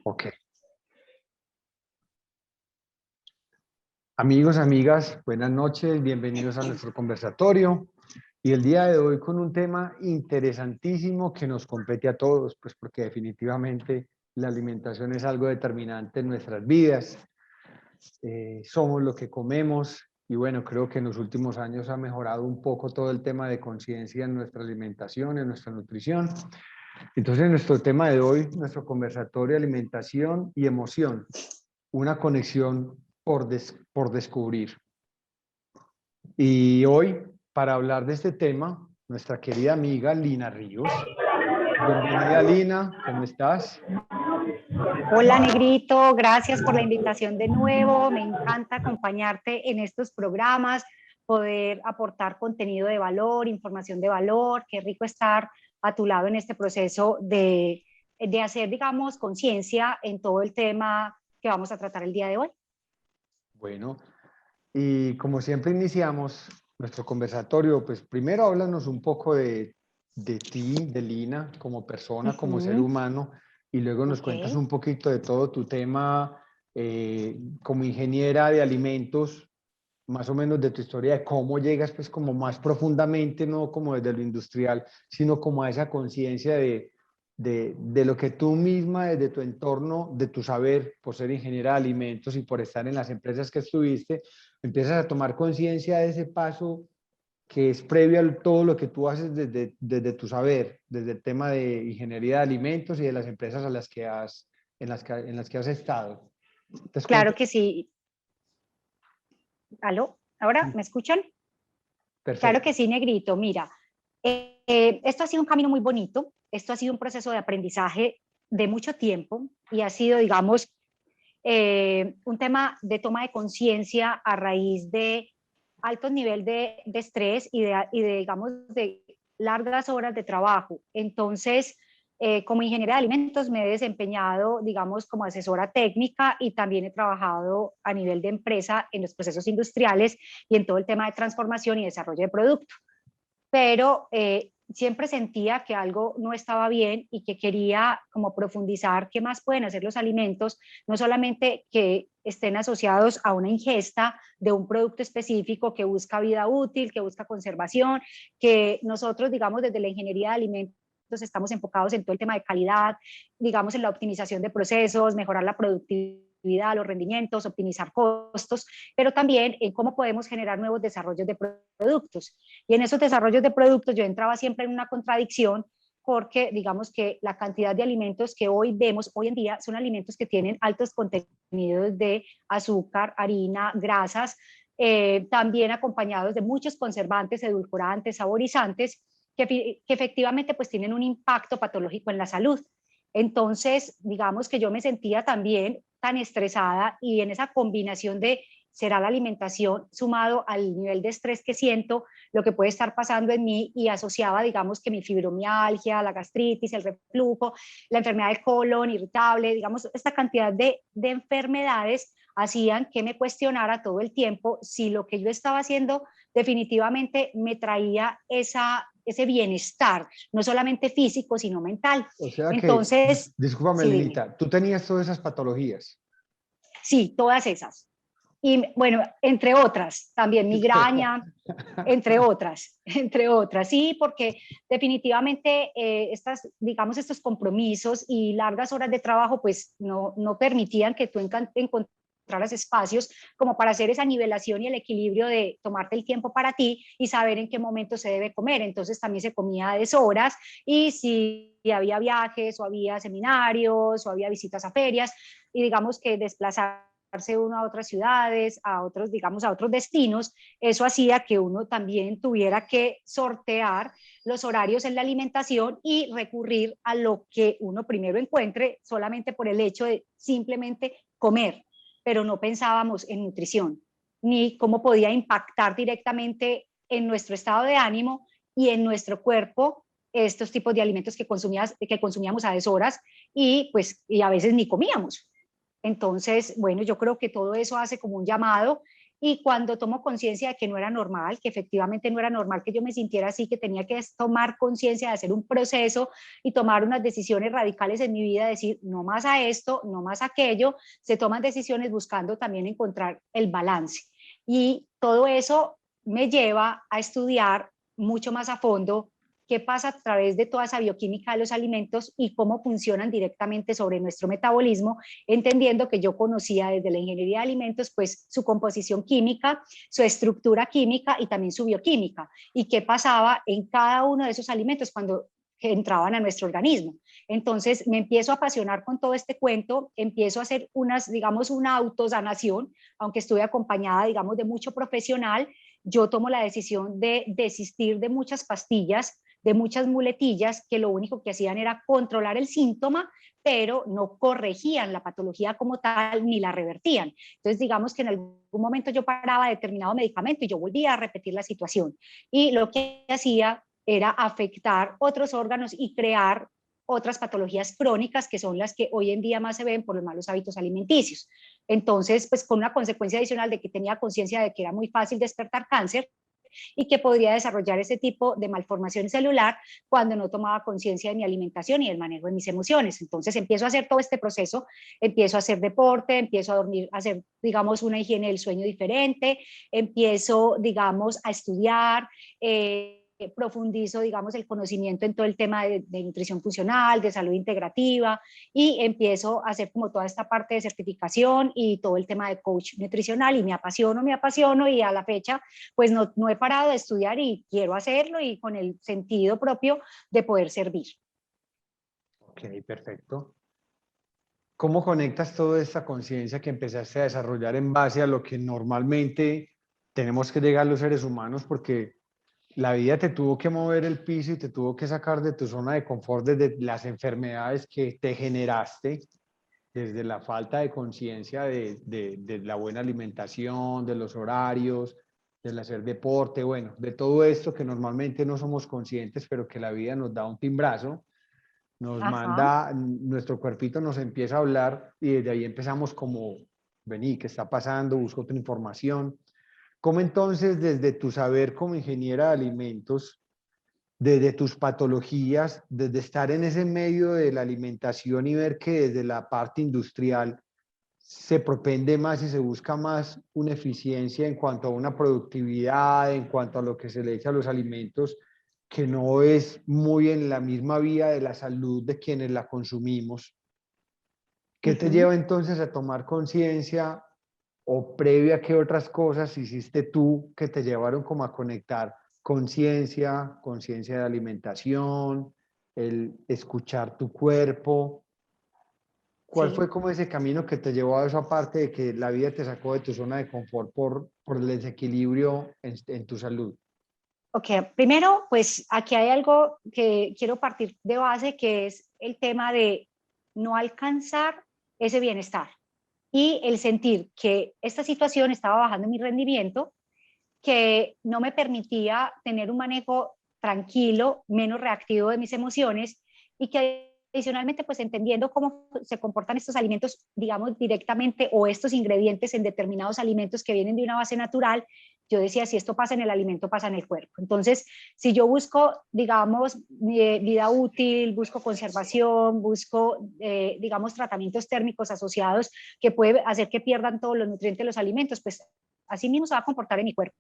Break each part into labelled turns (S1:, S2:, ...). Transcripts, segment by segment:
S1: Ok. Amigos, amigas, buenas noches, bienvenidos a nuestro conversatorio. Y el día de hoy con un tema interesantísimo que nos compete a todos, pues porque definitivamente la alimentación es algo determinante en nuestras vidas. Somos lo que comemos y bueno, creo que en los últimos años ha mejorado un poco todo el tema de conciencia en nuestra alimentación, en nuestra nutrición. Entonces, nuestro tema de hoy, nuestro conversatorio, alimentación y emoción, una conexión por descubrir. Y hoy, para hablar de este tema, nuestra querida amiga Lina Ríos. Bienvenida, Lina, ¿cómo estás?
S2: Hola, Negrito, gracias por la invitación de nuevo. Me encanta acompañarte en estos programas, poder aportar contenido de valor, información de valor. Qué rico estar a tu lado en este proceso de hacer, digamos, conciencia en todo el tema que vamos a tratar el día de hoy.
S1: Bueno, y como siempre iniciamos nuestro conversatorio, pues primero háblanos un poco de ti, de Lina, como persona, como ser humano, y luego nos cuentas un poquito de todo tu tema como ingeniera de alimentos, más o menos de tu historia, de cómo llegas pues como más profundamente, no como desde lo industrial, sino como a esa conciencia de lo que tú misma, desde tu entorno, de tu saber, por ser ingeniera de alimentos y por estar en las empresas que estuviste, empiezas a tomar conciencia de ese paso que es previo a todo lo que tú haces desde tu saber, desde el tema de ingeniería de alimentos y de las empresas a las que en las que has estado. Entonces,
S2: Claro que sí. ¿Aló? ¿Ahora me escuchan? Claro
S1: perfecto.
S2: que sí, Negrito. Mira, esto ha sido un camino muy bonito. Esto ha sido un proceso de aprendizaje de mucho tiempo y ha sido, digamos, un tema de toma de conciencia a raíz de altos niveles de estrés y de, digamos, de largas horas de trabajo. Entonces, como ingeniera de alimentos me he desempeñado, digamos, como asesora técnica y también he trabajado a nivel de empresa en los procesos industriales y en todo el tema de transformación y desarrollo de producto. Pero siempre sentía que algo no estaba bien y que quería como profundizar qué más pueden hacer los alimentos, no solamente que estén asociados a una ingesta de un producto específico que busca vida útil, que busca conservación, que nosotros, digamos, desde la ingeniería de alimentos estamos enfocados en todo el tema de calidad, digamos, en la optimización de procesos, mejorar la productividad, los rendimientos, optimizar costos, pero también en cómo podemos generar nuevos desarrollos de productos. Y en esos desarrollos de productos yo entraba siempre en una contradicción porque digamos que la cantidad de alimentos que hoy vemos hoy en día son alimentos que tienen altos contenidos de azúcar, harina, grasas, también acompañados de muchos conservantes, edulcorantes, saborizantes, que efectivamente pues tienen un impacto patológico en la salud. Entonces, digamos que yo me sentía también tan estresada y en esa combinación de será la alimentación sumado al nivel de estrés que siento, lo que puede estar pasando en mí y asociaba, digamos, que mi fibromialgia, la gastritis, el reflujo, la enfermedad del colon irritable, digamos, esta cantidad de enfermedades hacían que me cuestionara todo el tiempo si lo que yo estaba haciendo definitivamente me traía ese bienestar, no solamente físico, sino mental.
S1: O sea que,
S2: Entonces,
S1: discúlpame,
S2: sí, dime.
S1: Linita, tú tenías todas esas patologías.
S2: Sí, todas esas. Y bueno, entre otras, también migraña, entre otras, entre otras, sí, porque definitivamente digamos, estos compromisos y largas horas de trabajo, pues no permitían que tú encontraras espacios como para hacer esa nivelación y el equilibrio de tomarte el tiempo para ti y saber en qué momento se debe comer. Entonces también se comía a deshoras y si había viajes o había seminarios o había visitas a ferias y digamos que desplazar uno a otras ciudades, a otros, digamos, a otros destinos, eso hacía que uno también tuviera que sortear los horarios en la alimentación y recurrir a lo que uno primero encuentre solamente por el hecho de simplemente comer, pero no pensábamos en nutrición, ni cómo podía impactar directamente en nuestro estado de ánimo y en nuestro cuerpo estos tipos de alimentos que consumíamos a deshoras y a veces ni comíamos. Entonces, bueno, yo creo que todo eso hace como un llamado Y cuando tomo conciencia de que no era normal, que efectivamente no era normal que yo me sintiera así, que tenía que tomar conciencia de hacer un proceso y tomar unas decisiones radicales en mi vida, decir no más a esto, no más a aquello, se toman decisiones buscando también encontrar el balance. Y todo eso me lleva a estudiar mucho más a fondo qué pasa a través de toda esa bioquímica de los alimentos y cómo funcionan directamente sobre nuestro metabolismo, entendiendo que yo conocía desde la ingeniería de alimentos, pues su composición química, su estructura química y también su bioquímica, y qué pasaba en cada uno de esos alimentos cuando entraban a nuestro organismo. Entonces me empiezo a apasionar con todo este cuento, empiezo a hacer unas, digamos, una autosanación, aunque estuve acompañada, digamos, de mucho profesional. Yo tomo la decisión de desistir de muchas pastillas, de muchas muletillas que lo único que hacían era controlar el síntoma, pero no corregían la patología como tal ni la revertían. Entonces, digamos que en algún momento yo paraba determinado medicamento y yo volvía a repetir la situación. Y lo que hacía era afectar otros órganos y crear otras patologías crónicas que son las que hoy en día más se ven por los malos hábitos alimenticios. Entonces, pues con una consecuencia adicional de que tenía conciencia de que era muy fácil despertar cáncer, y que podría desarrollar ese tipo de malformación celular cuando no tomaba conciencia de mi alimentación y del manejo de mis emociones. Entonces empiezo a hacer todo este proceso, empiezo a hacer deporte, empiezo a dormir, a hacer, digamos, una higiene del sueño diferente, empiezo, digamos, a estudiar, profundizo, digamos, el conocimiento en todo el tema de nutrición funcional, de salud integrativa, y empiezo a hacer como toda esta parte de certificación y todo el tema de coach nutricional, y me apasiono, y a la fecha pues no he parado de estudiar y quiero hacerlo, y con el sentido propio de poder servir.
S1: Ok, perfecto. ¿Cómo conectas toda esta conciencia que empezaste a desarrollar en base a lo que normalmente tenemos que llegar los seres humanos? Porque la vida te tuvo que mover el piso y te tuvo que sacar de tu zona de confort, desde las enfermedades que te generaste, desde la falta de conciencia de la buena alimentación, de los horarios, del hacer deporte, bueno, de todo esto que normalmente no somos conscientes, pero que la vida nos da un timbrazo, nos
S2: Ajá.
S1: manda, nuestro cuerpito nos empieza a hablar y desde ahí empezamos como, vení, ¿qué está pasando? Busco otra información. ¿Cómo entonces desde tu saber como ingeniera de alimentos, desde tus patologías, desde estar en ese medio de la alimentación y ver que desde la parte industrial se propende más y se busca más una eficiencia en cuanto a una productividad, en cuanto a lo que se le echa a los alimentos, que no es muy en la misma vía de la salud de quienes la consumimos? ¿Qué te lleva entonces a tomar conciencia, o previa a qué otras cosas hiciste tú que te llevaron como a conectar conciencia, conciencia de alimentación, el escuchar tu cuerpo? ¿Cuál fue
S2: Sí.
S1: como ese camino que te llevó a esa parte de que la vida te sacó de tu zona de confort por el desequilibrio en tu salud?
S2: Ok, primero, pues aquí hay algo que quiero partir de base, que es el tema de no alcanzar ese bienestar y el sentir que esta situación estaba bajando mi rendimiento, que no me permitía tener un manejo tranquilo, menos reactivo de mis emociones, y que adicionalmente, pues entendiendo cómo se comportan estos alimentos, digamos, directamente, o estos ingredientes en determinados alimentos que vienen de una base natural, yo decía, si esto pasa en el alimento, pasa en el cuerpo. Entonces, si yo busco, digamos, vida útil, busco conservación, busco, digamos, tratamientos térmicos asociados que puede hacer que pierdan todos los nutrientes de los alimentos, pues así mismo se va a comportar en mi cuerpo.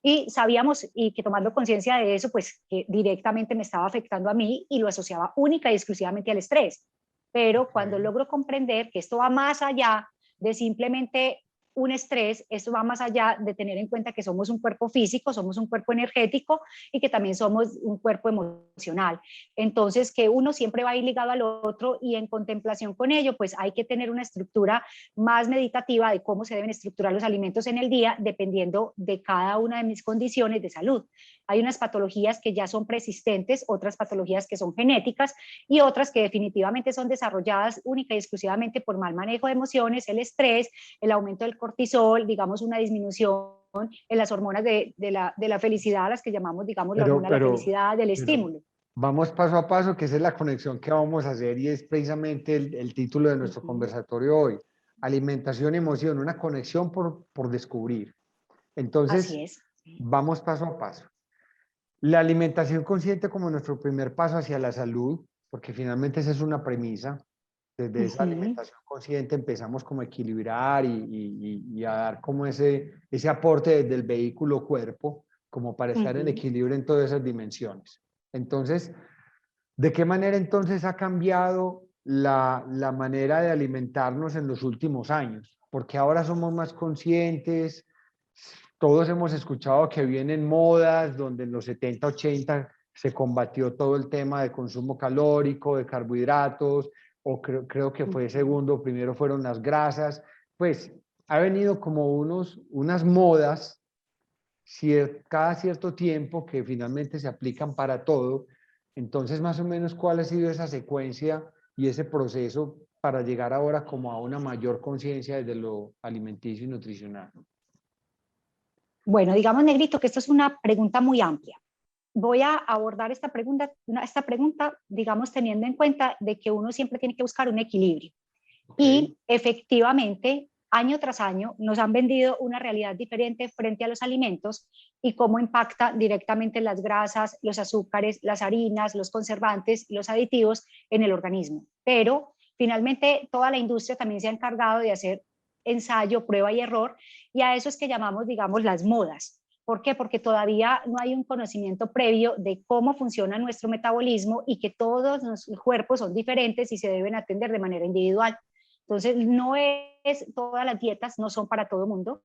S2: Y sabíamos, y que tomando conciencia de eso, pues que directamente me estaba afectando a mí, y lo asociaba única y exclusivamente al estrés. Pero cuando
S1: Okay.
S2: logro comprender que esto va más allá de simplemente un estrés, esto va más allá de tener en cuenta que somos un cuerpo físico, somos un cuerpo energético, y que también somos un cuerpo emocional. Entonces, que uno siempre va a ir ligado al otro, y en contemplación con ello, pues hay que tener una estructura más meditativa de cómo se deben estructurar los alimentos en el día, dependiendo de cada una de mis condiciones de salud. Hay unas patologías que ya son persistentes, otras patologías que son genéticas, y otras que definitivamente son desarrolladas única y exclusivamente por mal manejo de emociones, el estrés, el aumento del cortisol, digamos una disminución en las hormonas de la felicidad, las que llamamos, digamos, la
S1: Pero,
S2: hormona de la
S1: pero,
S2: felicidad, del
S1: pero
S2: estímulo.
S1: vamos paso a paso, que esa es la conexión que vamos a hacer y es precisamente el título de
S2: Uh
S1: nuestro
S2: -huh.
S1: conversatorio hoy. Alimentación y emoción, una conexión por descubrir. Entonces,
S2: Así es.
S1: vamos paso a paso. La alimentación consciente como nuestro primer paso hacia la salud, porque finalmente esa es una premisa. Desde esa alimentación consciente empezamos como a equilibrar y a dar como ese aporte desde el vehículo cuerpo, como para estar en equilibrio en todas esas dimensiones. Entonces, ¿de qué manera entonces ha cambiado la manera de alimentarnos en los últimos años? Porque ahora somos más conscientes, todos hemos escuchado que vienen modas donde en los 70, 80 se combatió todo el tema de consumo calórico, de carbohidratos, o creo que fue segundo, primero fueron las grasas, pues ha venido como unas modas cada cierto tiempo que finalmente se aplican para todo. Entonces, más o menos, ¿cuál ha sido esa secuencia y ese proceso para llegar ahora como a una mayor conciencia desde lo alimenticio y nutricional?
S2: Bueno, digamos, Negrito, que esto es una pregunta muy amplia. Voy a abordar esta pregunta, digamos, teniendo en cuenta de que uno siempre tiene que buscar un equilibrio. Y efectivamente, año tras año, nos han vendido una realidad diferente frente a los alimentos y cómo impacta directamente las grasas, los azúcares, las harinas, los conservantes, los aditivos en el organismo. Pero finalmente toda la industria también se ha encargado de hacer ensayo, prueba y error, y a eso es que llamamos, digamos, las modas. ¿Por qué? Porque todavía no hay un conocimiento previo de cómo funciona nuestro metabolismo y que todos los cuerpos son diferentes y se deben atender de manera individual. Entonces, todas las dietas no son para todo el mundo,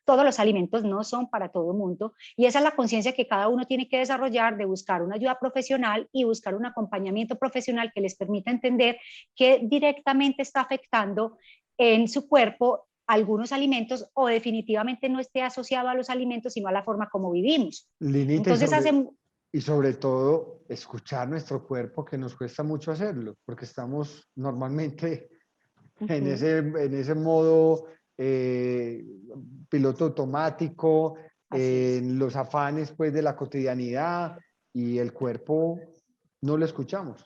S2: todos los alimentos no son para todo el mundo, y esa es la conciencia que cada uno tiene que desarrollar de buscar una ayuda profesional y buscar un acompañamiento profesional que les permita entender que directamente está afectando en su cuerpo algunos alimentos o definitivamente no esté asociado a los alimentos, sino a la forma como vivimos.
S1: Linita,
S2: Entonces,
S1: y sobre todo escuchar nuestro cuerpo, que nos cuesta mucho hacerlo, porque estamos normalmente en ese modo piloto automático, en los afanes pues de la cotidianidad, y el cuerpo no lo escuchamos.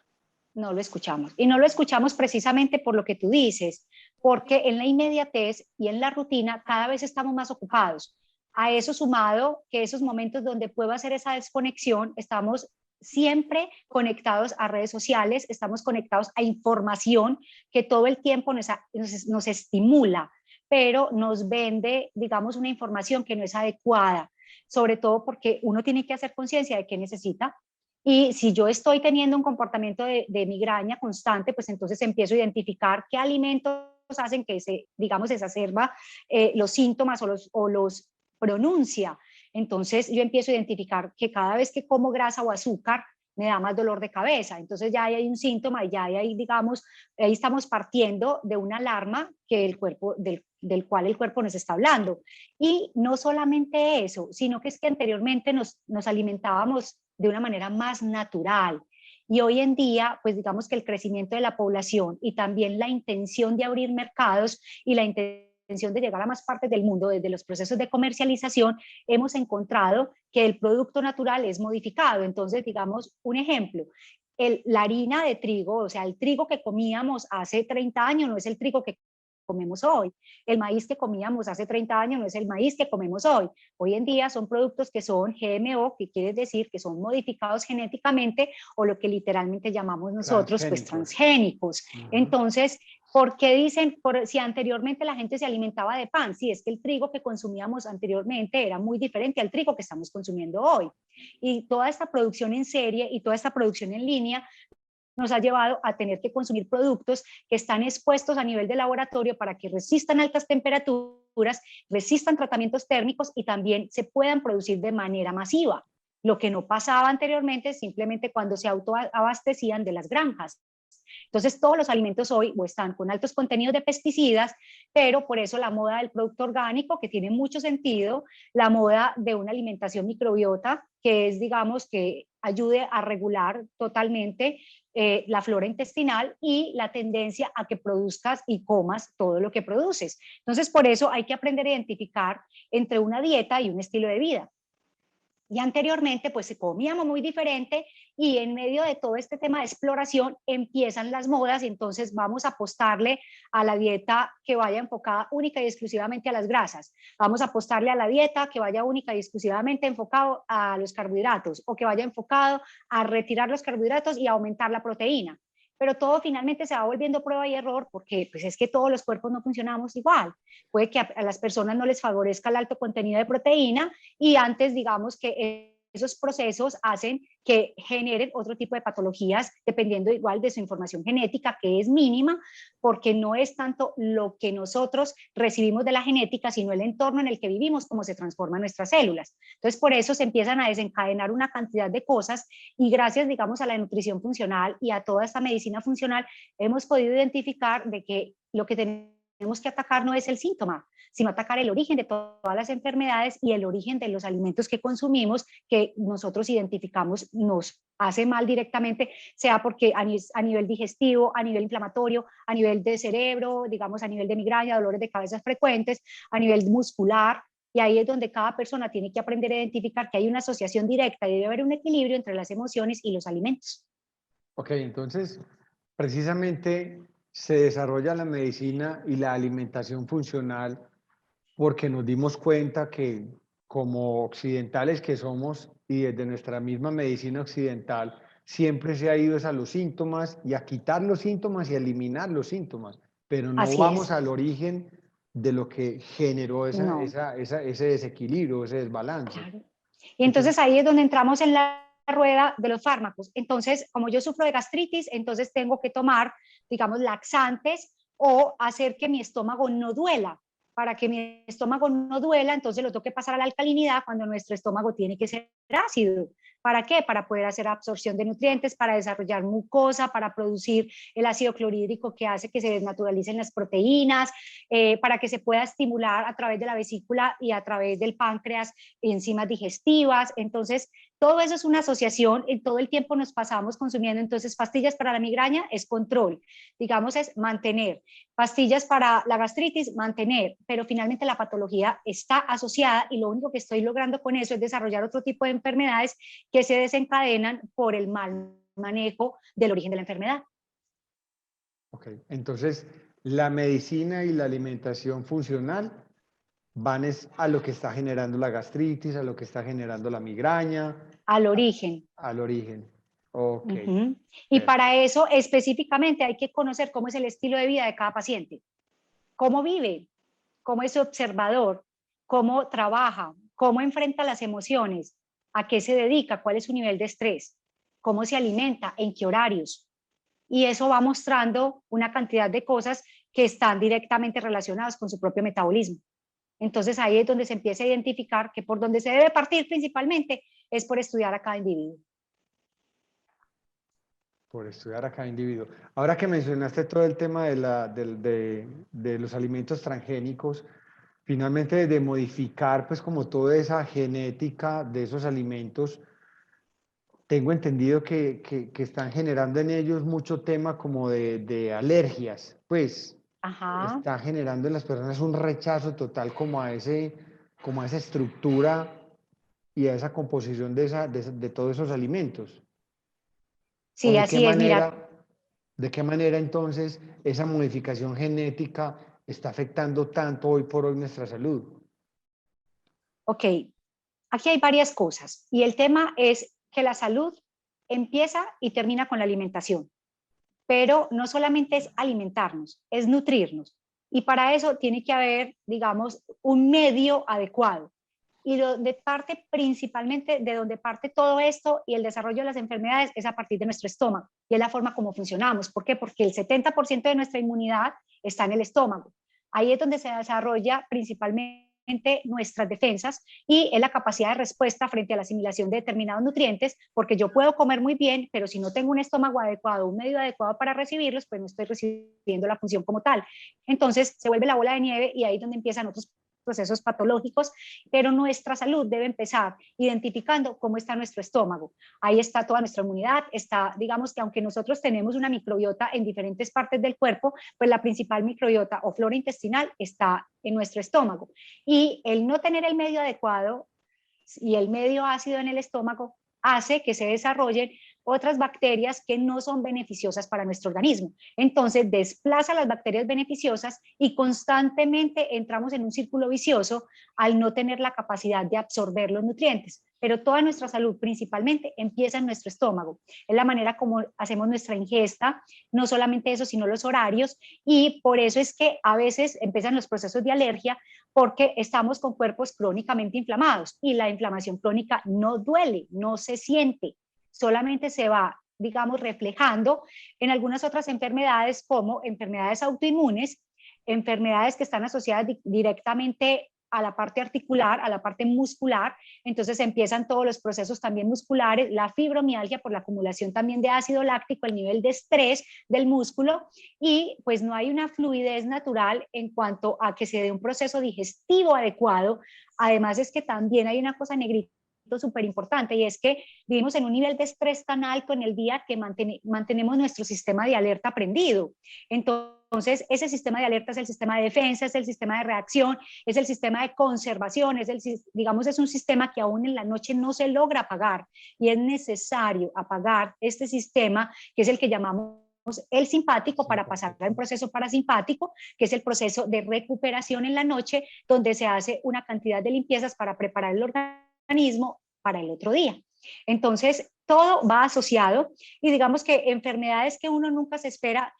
S2: No lo escuchamos. Y no lo escuchamos precisamente por lo que tú dices, porque en la inmediatez y en la rutina cada vez estamos más ocupados. A eso sumado que esos momentos donde puedo hacer esa desconexión, estamos siempre conectados a redes sociales, estamos conectados a información que todo el tiempo nos estimula, pero nos vende, digamos, una información que no es adecuada, sobre todo porque uno tiene que hacer conciencia de qué necesita. Y si yo estoy teniendo un comportamiento de migraña constante, pues entonces empiezo a identificar qué alimentos hacen que se, digamos, exacerba los síntomas o los pronuncia. Entonces yo empiezo a identificar que cada vez que como grasa o azúcar me da más dolor de cabeza. Entonces ya hay un síntoma y ya hay, digamos, ahí estamos partiendo de una alarma que el cuerpo, del cual el cuerpo nos está hablando. Y no solamente eso, sino que es que anteriormente nos alimentábamos de una manera más natural. Y hoy en día, pues digamos que el crecimiento de la población y también la intención de abrir mercados y la intención de llegar a más partes del mundo desde los procesos de comercialización, hemos encontrado que el producto natural es modificado. Entonces, digamos, un ejemplo, la harina de trigo, o sea, el trigo que comíamos hace 30 años no es el trigo que comemos hoy. El maíz que comíamos hace 30 años no es el maíz que comemos hoy. Hoy en día son productos que son GMO, que quiere decir que son modificados genéticamente, o lo que literalmente llamamos nosotros pues transgénicos. Entonces, ¿por qué dicen, si anteriormente la gente se alimentaba de pan? Sí, es que el trigo que consumíamos anteriormente era muy diferente al trigo que estamos consumiendo hoy. Y toda esta producción en serie y toda esta producción en línea nos ha llevado a tener que consumir productos que están expuestos a nivel de laboratorio para que resistan altas temperaturas, resistan tratamientos térmicos y también se puedan producir de manera masiva, lo que no pasaba anteriormente simplemente cuando se autoabastecían de las granjas. Entonces, todos los alimentos hoy o están con altos contenidos de pesticidas, pero por eso la moda del producto orgánico, que tiene mucho sentido, la moda de una alimentación microbiota, que es, digamos, que ayude a regular totalmente la flora intestinal y la tendencia a que produzcas y comas todo lo que produces. Entonces, por eso hay que aprender a identificar entre una dieta y un estilo de vida. Y anteriormente pues comíamos muy diferente y en medio de todo este tema de exploración empiezan las modas, y entonces vamos a apostarle a la dieta que vaya enfocada única y exclusivamente a las grasas, vamos a apostarle a la dieta que vaya única y exclusivamente enfocado a los carbohidratos, o que vaya enfocado a retirar los carbohidratos y aumentar la proteína. Pero todo finalmente se va volviendo prueba y error, porque pues es que todos los cuerpos no funcionamos igual. Puede que a las personas no les favorezca el alto contenido de proteína, y antes digamos que esos procesos hacen que generen otro tipo de patologías, dependiendo igual de su información genética, que es mínima, porque no es tanto lo que nosotros recibimos de la genética, sino el entorno en el que vivimos, cómo se transforman nuestras células. Entonces, por eso se empiezan a desencadenar una cantidad de cosas, y gracias, digamos, a la nutrición funcional y a toda esta medicina funcional, hemos podido identificar de que lo que tenemos que atacar no es el síntoma, sino atacar el origen de todas las enfermedades y el origen de los alimentos que consumimos, que nosotros identificamos nos hace mal directamente, sea porque a nivel digestivo, a nivel inflamatorio, a nivel de cerebro, digamos a nivel de migraña, dolores de cabeza frecuentes, a nivel muscular. Y ahí es donde cada persona tiene que aprender a identificar que hay una asociación directa y debe haber un equilibrio entre las emociones y los alimentos.
S1: Ok, entonces, precisamente se desarrolla la medicina y la alimentación funcional porque nos dimos cuenta que como occidentales que somos y desde nuestra misma medicina occidental, siempre se ha ido a los síntomas y a quitar los síntomas y a eliminar los síntomas, pero no
S2: Así
S1: vamos
S2: es.
S1: al origen de lo que generó
S2: No,
S1: ese desequilibrio, ese desbalance.
S2: claro. Y
S1: Entonces,
S2: entonces ahí es donde entramos en la rueda de los fármacos. Entonces, como yo sufro de gastritis, entonces tengo que tomar, digamos, laxantes o hacer que mi estómago no duela. Para que mi estómago no duela, entonces lo tengo que pasar a la alcalinidad cuando nuestro estómago tiene que ser ácido. ¿Para qué? Para poder hacer absorción de nutrientes, para desarrollar mucosa, para producir el ácido clorhídrico que hace que se desnaturalicen las proteínas, para que se pueda estimular a través de la vesícula y a través del páncreas enzimas digestivas. Entonces, todo eso es una asociación, y todo el tiempo nos pasamos consumiendo. Entonces, pastillas para la migraña es control, digamos, es mantener. Pastillas para la gastritis, mantener, pero finalmente la patología está asociada, y lo único que estoy logrando con eso es desarrollar otro tipo de enfermedades que se desencadenan por el mal manejo del origen de la enfermedad.
S1: ok, entonces la medicina y la alimentación funcional van a lo que está generando la gastritis, a lo que está generando la migraña,
S2: Al origen.
S1: al origen. Ok,
S2: Y
S1: perfecto.
S2: para eso específicamente hay que conocer cómo es el estilo de vida de cada paciente, cómo vive, cómo es observador, cómo trabaja, cómo enfrenta las emociones, a qué se dedica, cuál es su nivel de estrés, cómo se alimenta, en qué horarios. Y eso va mostrando una cantidad de cosas que están directamente relacionadas con su propio metabolismo. Entonces ahí es donde se empieza a identificar que por donde se debe partir principalmente es por estudiar a cada individuo.
S1: Por estudiar a cada individuo. Ahora que mencionaste todo el tema de los alimentos transgénicos, finalmente de modificar pues como toda esa genética de esos alimentos, tengo entendido que están generando en ellos mucho tema como de alergias, pues
S2: Ajá.
S1: está generando en las personas un rechazo total como a esa estructura y a esa composición de todos esos alimentos. ¿O
S2: Sí, así es. Mira,
S1: de qué manera entonces esa modificación genética está afectando tanto hoy por hoy nuestra salud?
S2: ok, aquí hay varias cosas, y el tema es que la salud empieza y termina con la alimentación, pero no solamente es alimentarnos, es nutrirnos. Y para eso tiene que haber, digamos, un medio adecuado. Y donde parte principalmente, de donde parte todo esto y el desarrollo de las enfermedades, es a partir de nuestro estómago, y es la forma como funcionamos. ¿Por qué? Porque el 70% de nuestra inmunidad está en el estómago. Ahí es donde se desarrolla principalmente nuestras defensas, y es la capacidad de respuesta frente a la asimilación de determinados nutrientes, porque yo puedo comer muy bien, pero si no tengo un estómago adecuado, un medio adecuado para recibirlos, pues no estoy recibiendo la función como tal. Entonces se vuelve la bola de nieve, y ahí es donde empiezan otros procesos patológicos, pero nuestra salud debe empezar identificando cómo está nuestro estómago. Ahí está toda nuestra inmunidad, está, digamos que aunque nosotros tenemos una microbiota en diferentes partes del cuerpo, pues la principal microbiota o flora intestinal está en nuestro estómago. Y el no tener el medio adecuado y el medio ácido en el estómago hace que se desarrollen otras bacterias que no son beneficiosas para nuestro organismo. Entonces desplaza las bacterias beneficiosas y constantemente entramos en un círculo vicioso al no tener la capacidad de absorber los nutrientes. Pero toda nuestra salud principalmente empieza en nuestro estómago. Es la manera como hacemos nuestra ingesta, no solamente eso, sino los horarios, y por eso es que a veces empiezan los procesos de alergia, porque estamos con cuerpos crónicamente inflamados y la inflamación crónica no duele, no se siente, solamente se va, digamos, reflejando en algunas otras enfermedades como enfermedades autoinmunes, enfermedades que están asociadas directamente a la parte articular, a la parte muscular. Entonces empiezan todos los procesos también musculares, la fibromialgia por la acumulación también de ácido láctico, el nivel de estrés del músculo, y pues no hay una fluidez natural en cuanto a que se dé un proceso digestivo adecuado. Además es que también hay una cosa negrita súper importante, y es que vivimos en un nivel de estrés tan alto en el día que mantenemos nuestro sistema de alerta prendido. Entonces, ese sistema de alerta es el sistema de defensa, es el sistema de reacción, es el sistema de conservación, digamos, es un sistema que aún en la noche no se logra apagar, y es necesario apagar este sistema, que es el que llamamos el simpático, para pasar a un proceso parasimpático, que es el proceso de recuperación en la noche, donde se hace una cantidad de limpiezas para preparar el organismo para el otro día. Entonces, todo va asociado, y digamos que enfermedades que uno nunca se espera,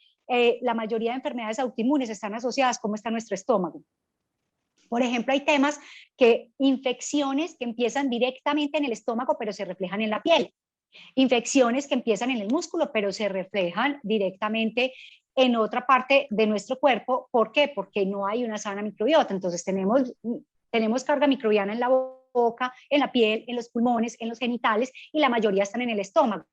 S2: la mayoría de enfermedades autoinmunes están asociadas cómo está nuestro estómago. Por ejemplo, hay temas que infecciones que empiezan directamente en el estómago, pero se reflejan en la piel. Infecciones que empiezan en el músculo, pero se reflejan directamente en otra parte de nuestro cuerpo. ¿Por qué? Porque no hay una sana microbiota. Entonces tenemos carga microbiana en la boca, en la piel, en los pulmones, en los genitales, y la mayoría están en el estómago.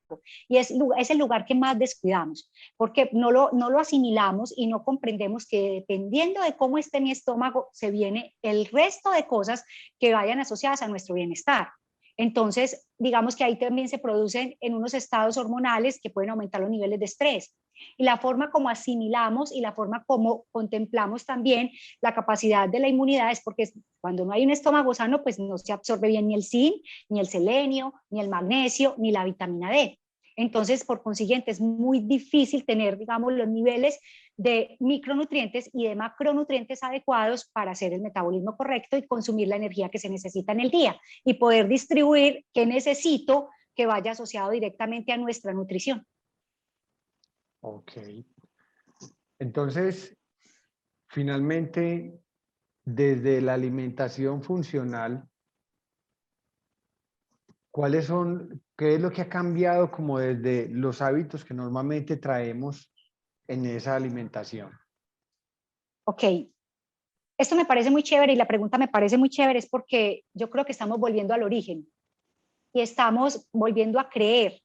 S2: Y es el lugar que más descuidamos, porque no lo asimilamos y no comprendemos que dependiendo de cómo esté mi estómago, se viene el resto de cosas que vayan asociadas a nuestro bienestar. Entonces, digamos que ahí también se producen en unos estados hormonales que pueden aumentar los niveles de estrés. Y la forma como asimilamos y la forma como contemplamos también la capacidad de la inmunidad es porque cuando no hay un estómago sano, pues no se absorbe bien ni el zinc, ni el selenio, ni el magnesio, ni la vitamina D. Entonces, por consiguiente, es muy difícil tener, digamos, los niveles de micronutrientes y de macronutrientes adecuados para hacer el metabolismo correcto y consumir la energía que se necesita en el día, y poder distribuir qué necesito que vaya asociado directamente a nuestra nutrición.
S1: Ok. Entonces, finalmente, desde la alimentación funcional, qué es lo que ha cambiado como desde los hábitos que normalmente traemos en esa alimentación?
S2: Ok, esto me parece muy chévere, y la pregunta me parece muy chévere, es porque yo creo que estamos volviendo al origen y estamos volviendo a creer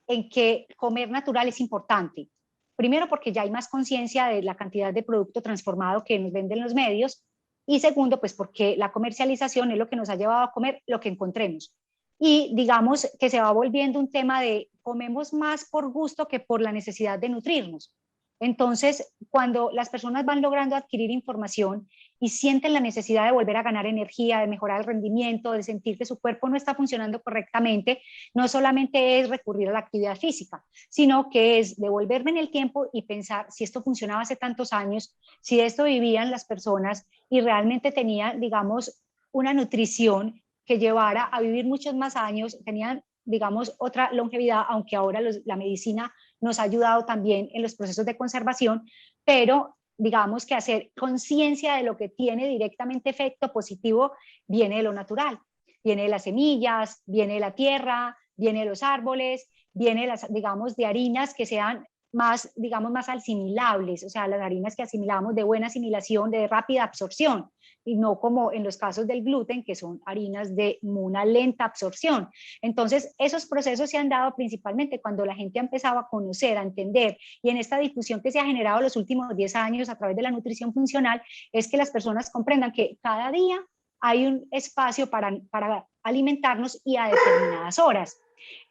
S2: en que comer natural es importante. Primero, porque ya hay más conciencia de la cantidad de producto transformado que nos venden los medios, y segundo, pues porque la comercialización es lo que nos ha llevado a comer lo que encontremos. Y digamos que se va volviendo un tema de comemos más por gusto que por la necesidad de nutrirnos. Entonces, cuando las personas van logrando adquirir información y sienten la necesidad de volver a ganar energía, de mejorar el rendimiento, de sentir que su cuerpo no está funcionando correctamente, no solamente es recurrir a la actividad física, sino que es devolverme en el tiempo y pensar si esto funcionaba hace tantos años, si de esto vivían las personas y realmente tenían, digamos, una nutrición que llevara a vivir muchos más años, tenían, digamos, otra longevidad, aunque ahora la medicina nos ha ayudado también en los procesos de conservación, pero digamos que hacer conciencia de lo que tiene directamente efecto positivo viene de lo natural, viene de las semillas, viene de la tierra, viene de los árboles, viene de digamos, de harinas que sean más, digamos, más asimilables, o sea, las harinas que asimilamos de buena asimilación, de rápida absorción, y no como en los casos del gluten, que son harinas de una lenta absorción. Entonces, esos procesos se han dado principalmente cuando la gente ha empezado a conocer, a entender, y en esta difusión que se ha generado los últimos 10 años a través de la nutrición funcional, es que las personas comprendan que cada día hay un espacio para alimentarnos y a determinadas horas.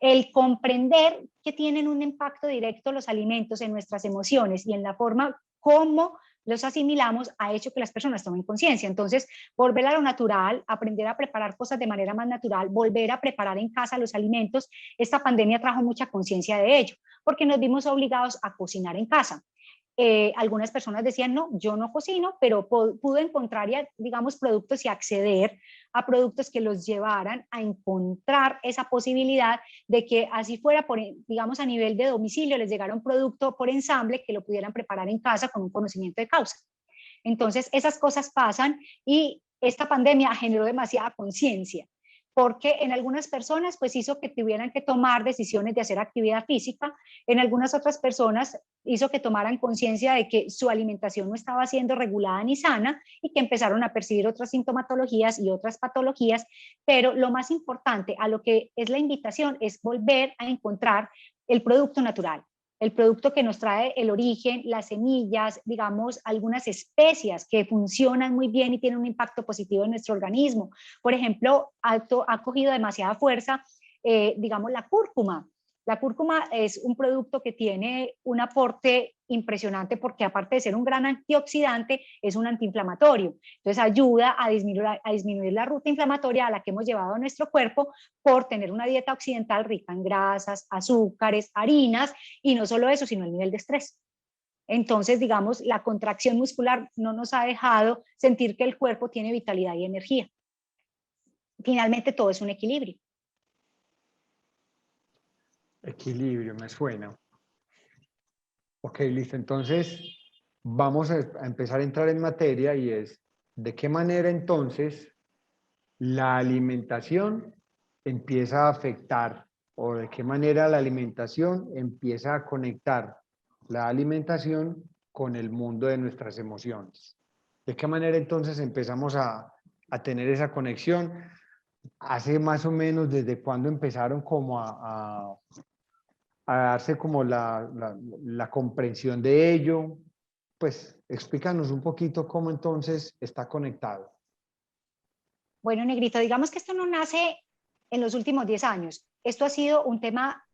S2: El comprender que tienen un impacto directo los alimentos en nuestras emociones y en la forma como los asimilamos, ha hecho que las personas tomen conciencia. Entonces, volver a lo natural, aprender a preparar cosas de manera más natural, volver a preparar en casa los alimentos, esta pandemia trajo mucha conciencia de ello, porque nos vimos obligados a cocinar en casa. Algunas personas decían, no, yo no cocino, pero pudo encontrar, digamos, productos y acceder a productos que los llevaran a encontrar esa posibilidad de que así fuera, digamos, a nivel de domicilio, les llegara un producto por ensamble que lo pudieran preparar en casa con un conocimiento de causa. Entonces, esas cosas pasan y esta pandemia generó demasiada conciencia, porque en algunas personas pues hizo que tuvieran que tomar decisiones de hacer actividad física, en algunas otras personas hizo que tomaran conciencia de que su alimentación no estaba siendo regulada ni sana y que empezaron a percibir otras sintomatologías y otras patologías, pero lo más importante a lo que es la invitación es volver a encontrar el producto natural, el producto que nos trae el origen, las semillas, digamos, algunas especias que funcionan muy bien y tienen un impacto positivo en nuestro organismo. Por ejemplo, ha cogido demasiada fuerza, digamos, la cúrcuma. La cúrcuma es un producto que tiene un aporte impresionante porque aparte de ser un gran antioxidante, es un antiinflamatorio. Entonces ayuda a disminuir la ruta inflamatoria a la que hemos llevado a nuestro cuerpo por tener una dieta occidental rica en grasas, azúcares, harinas y no solo eso, sino el nivel de estrés. Entonces, digamos, la contracción muscular no nos ha dejado sentir que el cuerpo tiene vitalidad y energía. Finalmente, todo es un equilibrio.
S1: Equilibrio, me suena. Ok, listo. Entonces, vamos a empezar a entrar en materia y es, ¿de qué manera entonces la alimentación empieza a afectar o de qué manera la alimentación empieza a conectar la alimentación con el mundo de nuestras emociones? ¿De qué manera entonces empezamos a tener esa conexión? Hace más o menos desde cuándo empezaron como a darse como la comprensión de ello. Pues explícanos un poquito cómo entonces está conectado.
S2: Bueno, Negrito, digamos que esto no nace en los últimos 10 años. Esto ha sido un tema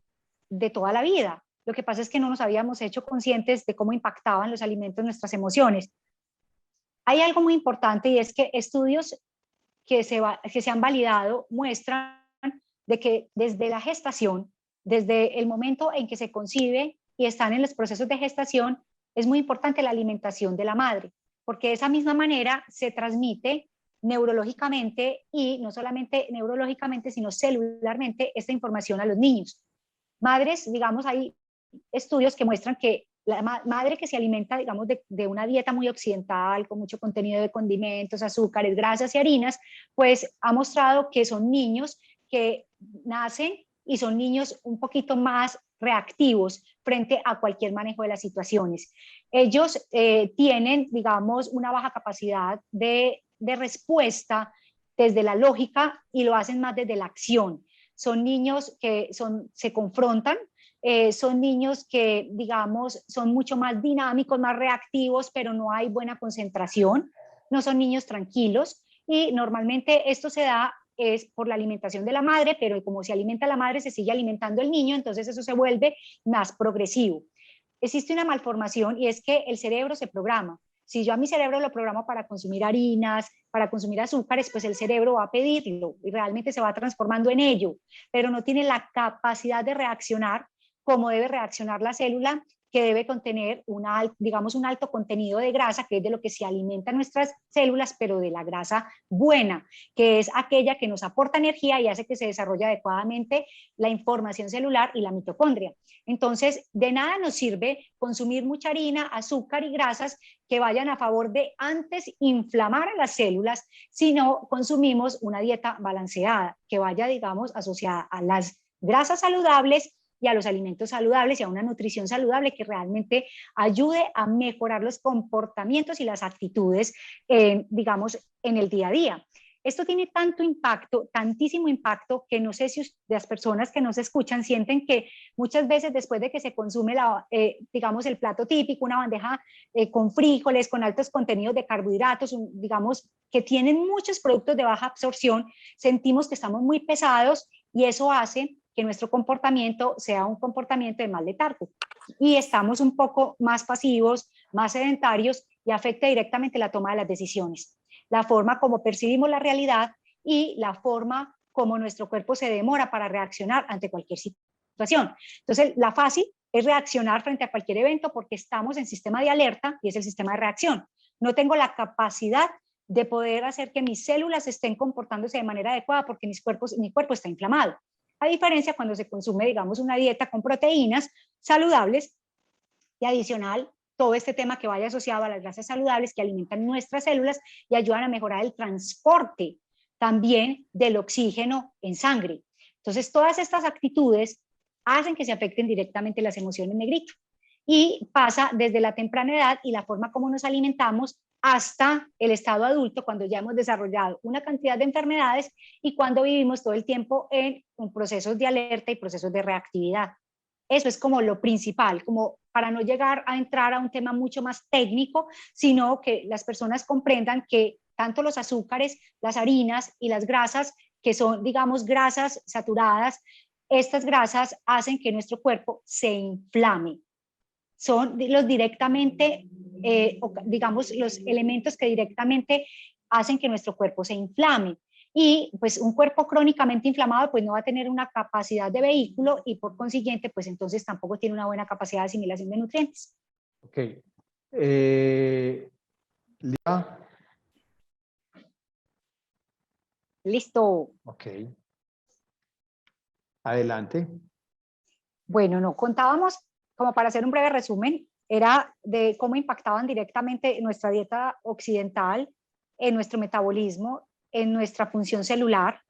S2: de toda la vida. Lo que pasa es que no nos habíamos hecho conscientes de cómo impactaban los alimentos nuestras emociones. Hay algo muy importante y es que estudios que se han validado muestran de que desde la gestación, desde el momento en que se concibe y están en los procesos de gestación, es muy importante la alimentación de la madre, porque de esa misma manera se transmite neurológicamente y no solamente neurológicamente, sino celularmente esta información a los niños. Madres, digamos, hay estudios que muestran que la madre que se alimenta, digamos, de una dieta muy occidental, con mucho contenido de condimentos, azúcares, grasas y harinas, pues ha mostrado que son niños que nacen y son niños un poquito más reactivos frente a cualquier manejo de las situaciones. Ellos tienen, digamos, una baja capacidad de respuesta desde la lógica y lo hacen más desde la acción. Son niños que se confrontan, son niños que, digamos, son mucho más dinámicos, más reactivos, pero no hay buena concentración, no son niños tranquilos y normalmente esto se da es por la alimentación de la madre, pero como se alimenta la madre, se sigue alimentando el niño, entonces eso se vuelve más progresivo. Existe una malformación y es que el cerebro se programa. Si yo a mi cerebro lo programo para consumir harinas, para consumir azúcares, pues el cerebro va a pedirlo y realmente se va transformando en ello, pero no tiene la capacidad de reaccionar como debe reaccionar la célula, que debe contener digamos, un alto contenido de grasa, que es de lo que se alimentan nuestras células, pero de la grasa buena, que es aquella que nos aporta energía y hace que se desarrolle adecuadamente la información celular y la mitocondria. Entonces, de nada nos sirve consumir mucha harina, azúcar y grasas que vayan a favor de antes inflamar a las células, si no consumimos una dieta balanceada, que vaya, digamos, asociada a las grasas saludables y a los alimentos saludables y a una nutrición saludable que realmente ayude a mejorar los comportamientos y las actitudes, digamos, en el día a día. Esto tiene tanto impacto, tantísimo impacto, que no sé si las personas que nos escuchan sienten que muchas veces después de que se consume, digamos, el plato típico, una bandeja con frijoles, con altos contenidos de carbohidratos, digamos, que tienen muchos productos de baja absorción, sentimos que estamos muy pesados y eso hace que nuestro comportamiento sea un comportamiento de mal letargo. Y estamos un poco más pasivos, más sedentarios y afecta directamente la toma de las decisiones, la forma como percibimos la realidad y la forma como nuestro cuerpo se demora para reaccionar ante cualquier situación. Entonces, la fácil es reaccionar frente a cualquier evento porque estamos en sistema de alerta y es el sistema de reacción. No tengo la capacidad de poder hacer que mis células estén comportándose de manera adecuada porque mi cuerpo está inflamado. A diferencia cuando se consume, digamos, una dieta con proteínas saludables y adicional, todo este tema que vaya asociado a las grasas saludables que alimentan nuestras células y ayudan a mejorar el transporte también del oxígeno en sangre. Entonces, todas estas actitudes hacen que se afecten directamente las emociones, negrito. Y pasa desde la temprana edad y la forma como nos alimentamos hasta el estado adulto, cuando ya hemos desarrollado una cantidad de enfermedades y cuando vivimos todo el tiempo en procesos de alerta y procesos de reactividad. Eso es como lo principal, como para no llegar a entrar a un tema mucho más técnico, sino que las personas comprendan que tanto los azúcares, las harinas y las grasas, que son, digamos, grasas saturadas, estas grasas hacen que nuestro cuerpo se inflame. Son los directamente, digamos, los elementos que directamente hacen que nuestro cuerpo se inflame. Y pues un cuerpo crónicamente inflamado pues no va a tener una capacidad de vehículo y por consiguiente pues entonces tampoco tiene una buena capacidad de asimilación de nutrientes.
S1: Ok. Lía.
S2: Listo.
S1: Ok. Adelante.
S2: Bueno, no, contábamos, como para hacer un breve resumen, era de cómo impactaban directamente nuestra dieta occidental, en nuestro metabolismo, en nuestra función celular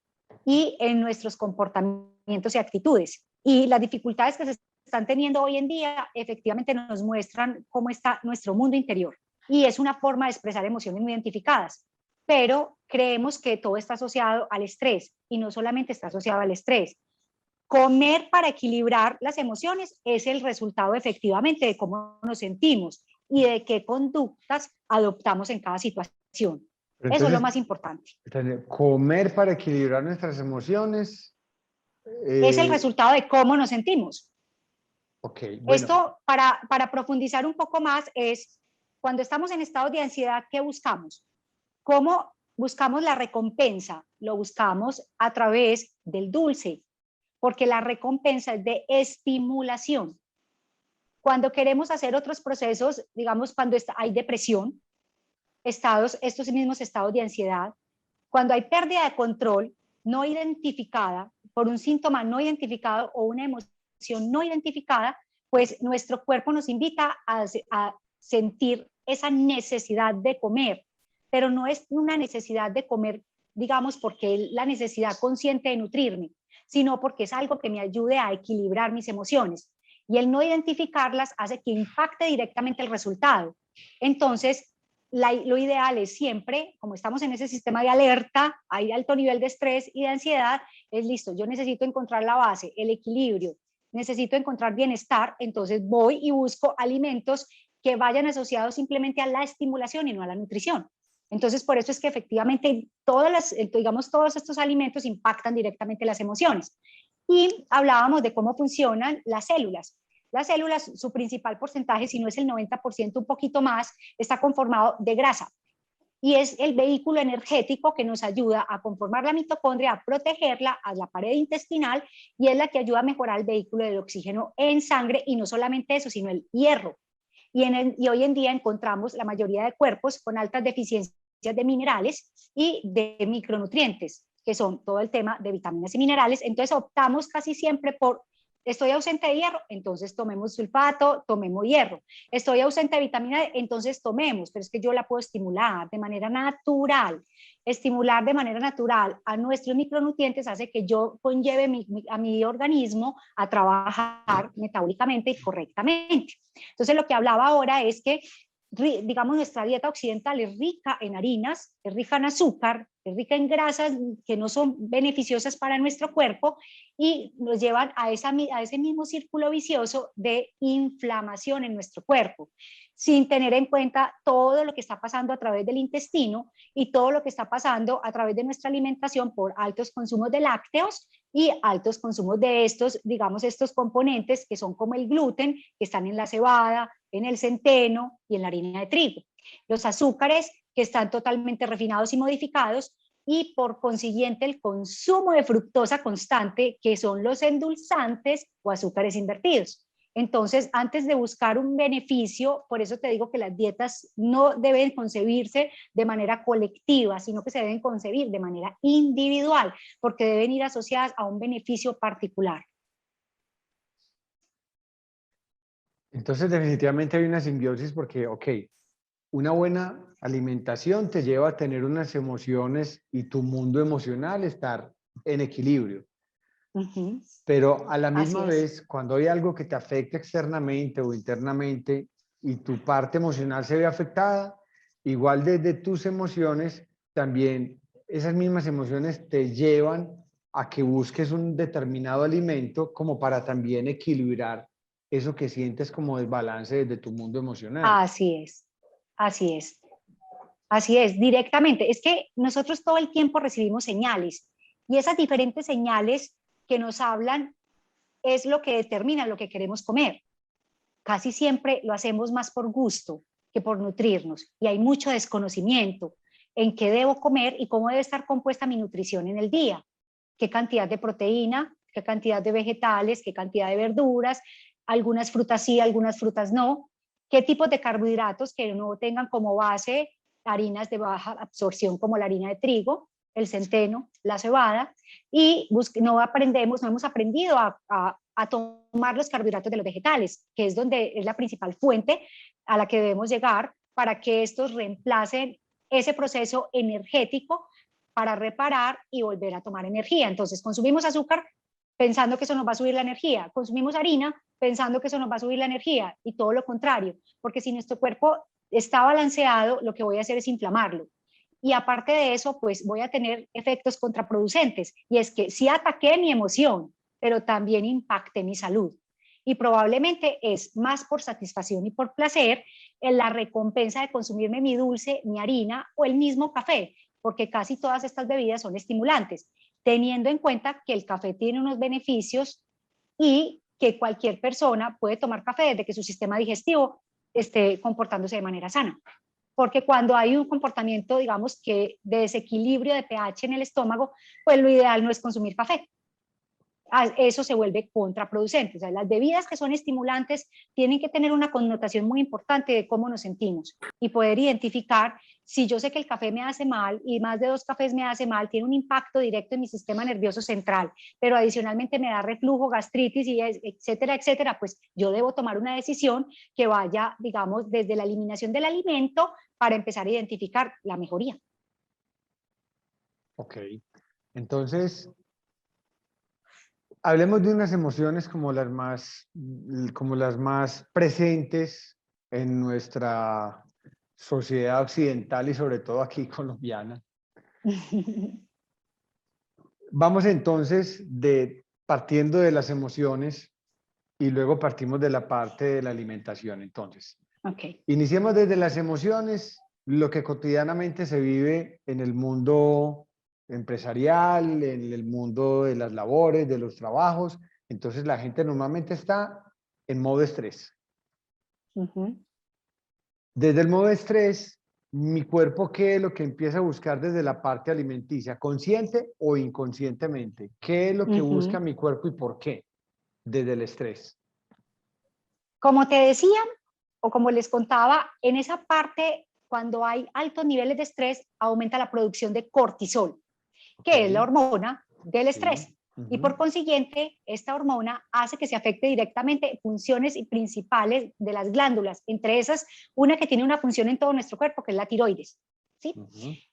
S2: y en nuestros comportamientos y actitudes. Y las dificultades que se están teniendo hoy en día efectivamente nos muestran cómo está nuestro mundo interior. Y es una forma de expresar emociones muy identificadas. Pero creemos que todo está asociado al estrés y no solamente está asociado al estrés. Comer para equilibrar las emociones es el resultado efectivamente de cómo nos sentimos y de qué conductas adoptamos en cada situación.
S1: Pero
S2: Eso es lo
S1: entonces,
S2: más importante.
S1: comer para equilibrar nuestras emociones.
S2: Es el resultado de cómo nos sentimos.
S1: Ok, bueno.
S2: Esto, para profundizar un poco más, es cuando estamos en estado de ansiedad, ¿qué buscamos? ¿Cómo buscamos la recompensa? Lo buscamos a través del dulce, porque la recompensa es de estimulación. Cuando queremos hacer otros procesos, digamos, cuando hay depresión, estos mismos estados de ansiedad, cuando hay pérdida de control no identificada, por un síntoma no identificado o una emoción no identificada, pues nuestro cuerpo nos invita a sentir esa necesidad de comer, pero no es una necesidad de comer, digamos, porque es la necesidad consciente de nutrirme, sino porque es algo que me ayude a equilibrar mis emociones. Y el no identificarlas hace que impacte directamente el resultado. Entonces, lo ideal es siempre, como estamos en ese sistema de alerta, hay alto nivel de estrés y de ansiedad, es listo, yo necesito encontrar la base, el equilibrio, necesito encontrar bienestar, entonces voy y busco alimentos que vayan asociados simplemente a la estimulación y no a la nutrición. Entonces, por eso es que efectivamente todos estos alimentos impactan directamente las emociones. Y hablábamos de cómo funcionan las células. Las células, su principal porcentaje, si no es el 90%, un poquito más, está conformado de grasa. Y es el vehículo energético que nos ayuda a conformar la mitocondria, a protegerla, a la pared intestinal, y es la que ayuda a mejorar el vehículo del oxígeno en sangre, y no solamente eso, sino el hierro. Y hoy en día encontramos la mayoría de cuerpos con altas deficiencias de minerales y de micronutrientes, que son todo el tema de vitaminas y minerales. Entonces optamos casi siempre por: estoy ausente de hierro, entonces tomemos sulfato, tomemos hierro. Estoy ausente de vitamina D, entonces tomemos, pero es que yo la puedo estimular de manera natural. Estimular de manera natural a nuestros micronutrientes hace que yo conlleve a mi organismo a trabajar metabólicamente y correctamente. Entonces lo que hablaba ahora es que, digamos, nuestra dieta occidental es rica en harinas, es rica en azúcar, es rica en grasas que no son beneficiosas para nuestro cuerpo y nos llevan a ese mismo círculo vicioso de inflamación en nuestro cuerpo, sin tener en cuenta todo lo que está pasando a través del intestino y todo lo que está pasando a través de nuestra alimentación por altos consumos de lácteos y altos consumos de estos, digamos, estos componentes que son como el gluten, que están en la cebada, en el centeno y en la harina de trigo. Los azúcares que están totalmente refinados y modificados y por consiguiente el consumo de fructosa constante, que son los endulzantes o azúcares invertidos. Entonces, antes de buscar un beneficio, por eso te digo que las dietas no deben concebirse de manera colectiva, sino que se deben concebir de manera individual, porque deben ir asociadas a un beneficio particular.
S1: Entonces, definitivamente hay una simbiosis porque, ok, una buena alimentación te lleva a tener unas emociones y tu mundo emocional estar en equilibrio. Pero a la misma vez, cuando hay algo que te afecta externamente o internamente y tu parte emocional se ve afectada, igual desde tus emociones, también esas mismas emociones te llevan a que busques un determinado alimento como para también equilibrar eso que sientes como desbalance desde tu mundo emocional.
S2: Así es, así es, así es, directamente. Es que nosotros todo el tiempo recibimos señales y esas diferentes señales que nos hablan es lo que determina lo que queremos comer. Casi siempre lo hacemos más por gusto que por nutrirnos y hay mucho desconocimiento en qué debo comer y cómo debe estar compuesta mi nutrición en el día, qué cantidad de proteína, qué cantidad de vegetales, qué cantidad de verduras, algunas frutas sí, algunas frutas no, qué tipos de carbohidratos que no tengan como base harinas de baja absorción como la harina de trigo, el centeno, la cebada, y no hemos aprendido a tomar los carbohidratos de los vegetales, que es donde es la principal fuente a la que debemos llegar para que estos reemplacen ese proceso energético para reparar y volver a tomar energía. Entonces consumimos azúcar pensando que eso nos va a subir la energía, consumimos harina pensando que eso nos va a subir la energía y todo lo contrario, porque si nuestro cuerpo está balanceado, lo que voy a hacer es inflamarlo. Y aparte de eso, pues voy a tener efectos contraproducentes. Y es que sí ataqué mi emoción, pero también impacté mi salud. Y probablemente es más por satisfacción y por placer en la recompensa de consumirme mi dulce, mi harina o el mismo café, porque casi todas estas bebidas son estimulantes, teniendo en cuenta que el café tiene unos beneficios y que cualquier persona puede tomar café desde que su sistema digestivo esté comportándose de manera sana. Porque cuando hay un comportamiento, digamos, que de desequilibrio de pH en el estómago, pues lo ideal no es consumir café. Eso se vuelve contraproducente. O sea, las bebidas que son estimulantes tienen que tener una connotación muy importante de cómo nos sentimos y poder identificar si yo sé que el café me hace mal y más de 2 cafés me hace mal, tiene un impacto directo en mi sistema nervioso central, pero adicionalmente me da reflujo, gastritis, y etcétera, etcétera, pues yo debo tomar una decisión que vaya, digamos, desde la eliminación del alimento para empezar a identificar la mejoría.
S1: Ok, entonces hablemos de unas emociones como las más presentes en nuestra sociedad occidental y sobre todo aquí colombiana. Vamos entonces partiendo de las emociones y luego partimos de la parte de la alimentación. Entonces, iniciemos desde las emociones, lo que cotidianamente se vive en el mundo empresarial, en el mundo de las labores, de los trabajos. Entonces la gente normalmente está en modo estrés. Desde el modo estrés, mi cuerpo, ¿qué es lo que empieza a buscar desde la parte alimenticia? ¿Consciente o inconscientemente? ¿Qué es lo que busca mi cuerpo y por qué? Desde el estrés.
S2: Como te decía, o como les contaba, en esa parte, cuando hay altos niveles de estrés, aumenta la producción de cortisol, que es la hormona del estrés. Sí. Y por consiguiente, esta hormona hace que se afecte directamente funciones principales de las glándulas, entre esas una que tiene una función en todo nuestro cuerpo, que es la tiroides. ¿Sí?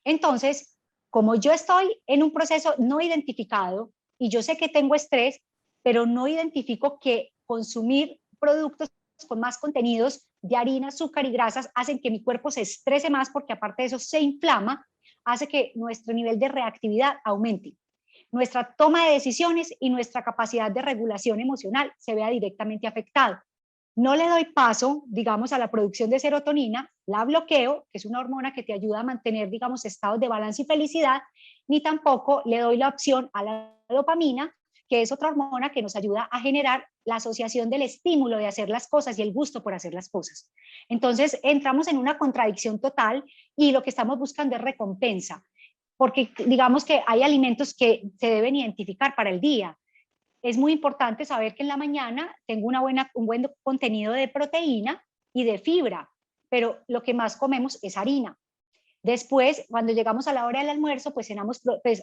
S2: Entonces, como yo estoy en un proceso no identificado y yo sé que tengo estrés, pero no identifico que consumir productos con más contenidos de harina, azúcar y grasas hacen que mi cuerpo se estrese más porque aparte de eso se inflama, hace que nuestro nivel de reactividad aumente. Nuestra toma de decisiones y nuestra capacidad de regulación emocional se vea directamente afectado. No le doy paso, digamos, a la producción de serotonina, la bloqueo, que es una hormona que te ayuda a mantener, digamos, estados de balance y felicidad, ni tampoco le doy la opción a la dopamina, que es otra hormona que nos ayuda a generar la asociación del estímulo de hacer las cosas y el gusto por hacer las cosas. Entonces, entramos en una contradicción total y lo que estamos buscando es recompensa, porque digamos que hay alimentos que se deben identificar para el día. Es muy importante saber que en la mañana tengo un buen contenido de proteína y de fibra, pero lo que más comemos es harina. Después, cuando llegamos a la hora del almuerzo, pues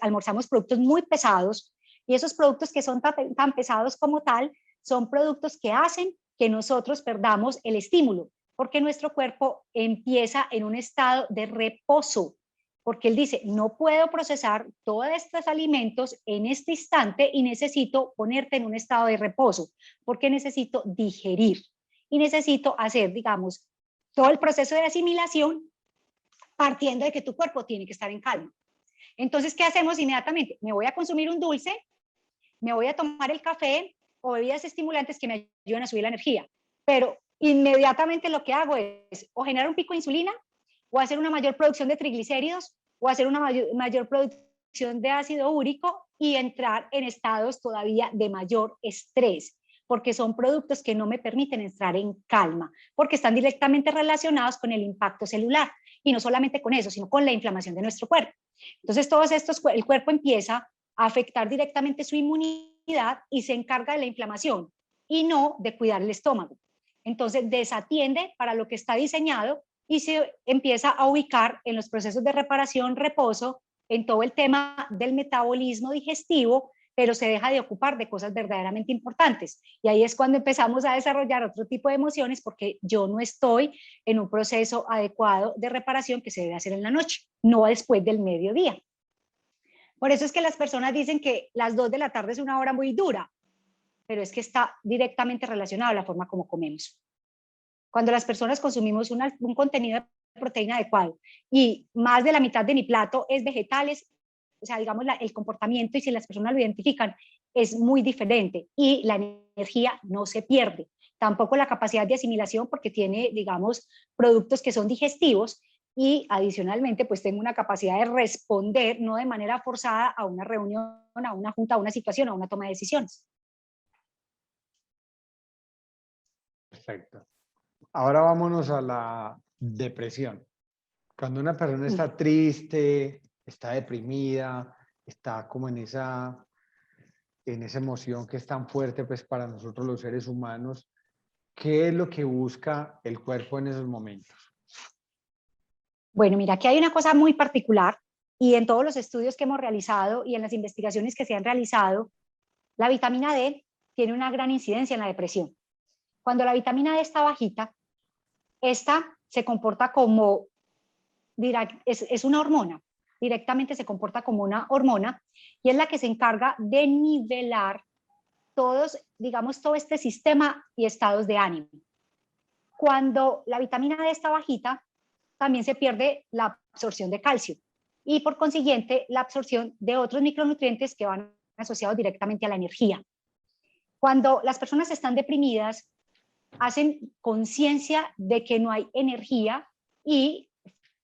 S2: almorzamos productos muy pesados, y esos productos que son tan pesados como tal son productos que hacen que nosotros perdamos el estímulo, porque nuestro cuerpo empieza en un estado de reposo, porque él dice, no puedo procesar todos estos alimentos en este instante y necesito ponerte en un estado de reposo, porque necesito digerir y necesito hacer, digamos, todo el proceso de asimilación partiendo de que tu cuerpo tiene que estar en calma. Entonces, ¿qué hacemos inmediatamente? Me voy a consumir un dulce, me voy a tomar el café o bebidas estimulantes que me ayudan a subir la energía, pero inmediatamente lo que hago es o generar un pico de insulina, o hacer una mayor producción de triglicéridos, o hacer una mayor producción de ácido úrico y entrar en estados todavía de mayor estrés, porque son productos que no me permiten entrar en calma, porque están directamente relacionados con el impacto celular, y no solamente con eso, sino con la inflamación de nuestro cuerpo. Entonces, todos estos, el cuerpo empieza a afectar directamente su inmunidad y se encarga de la inflamación y no de cuidar el estómago. Entonces, desatiende para lo que está diseñado y se empieza a ubicar en los procesos de reparación, reposo, en todo el tema del metabolismo digestivo, pero se deja de ocupar de cosas verdaderamente importantes. Y ahí es cuando empezamos a desarrollar otro tipo de emociones, porque yo no estoy en un proceso adecuado de reparación que se debe hacer en la noche, no después del mediodía. Por eso es que las personas dicen que las 2 de la tarde es una hora muy dura, pero es que está directamente relacionado a la forma como comemos. Cuando las personas consumimos un contenido de proteína adecuado y más de la mitad de mi plato es vegetales, o sea, digamos, el comportamiento, y si las personas lo identifican, es muy diferente y la energía no se pierde. Tampoco la capacidad de asimilación, porque tiene, digamos, productos que son digestivos, y adicionalmente, pues tengo una capacidad de responder, no de manera forzada, a una reunión, a una junta, a una situación, a una toma de decisiones.
S1: Perfecto. Ahora vámonos a la depresión. Cuando una persona está triste, está deprimida, está como en esa emoción que es tan fuerte pues para nosotros los seres humanos, ¿qué es lo que busca el cuerpo en esos momentos?
S2: Bueno, mira, aquí hay una cosa muy particular, y en todos los estudios que hemos realizado y en las investigaciones que se han realizado, la vitamina D tiene una gran incidencia en la depresión. Cuando la vitamina D está bajita, esta se comporta como, es una hormona, directamente se comporta como una hormona, y es la que se encarga de nivelar todos, digamos, todo este sistema y estados de ánimo. Cuando la vitamina D está bajita, también se pierde la absorción de calcio y por consiguiente la absorción de otros micronutrientes que van asociados directamente a la energía. Cuando las personas están deprimidas, hacen conciencia de que no hay energía y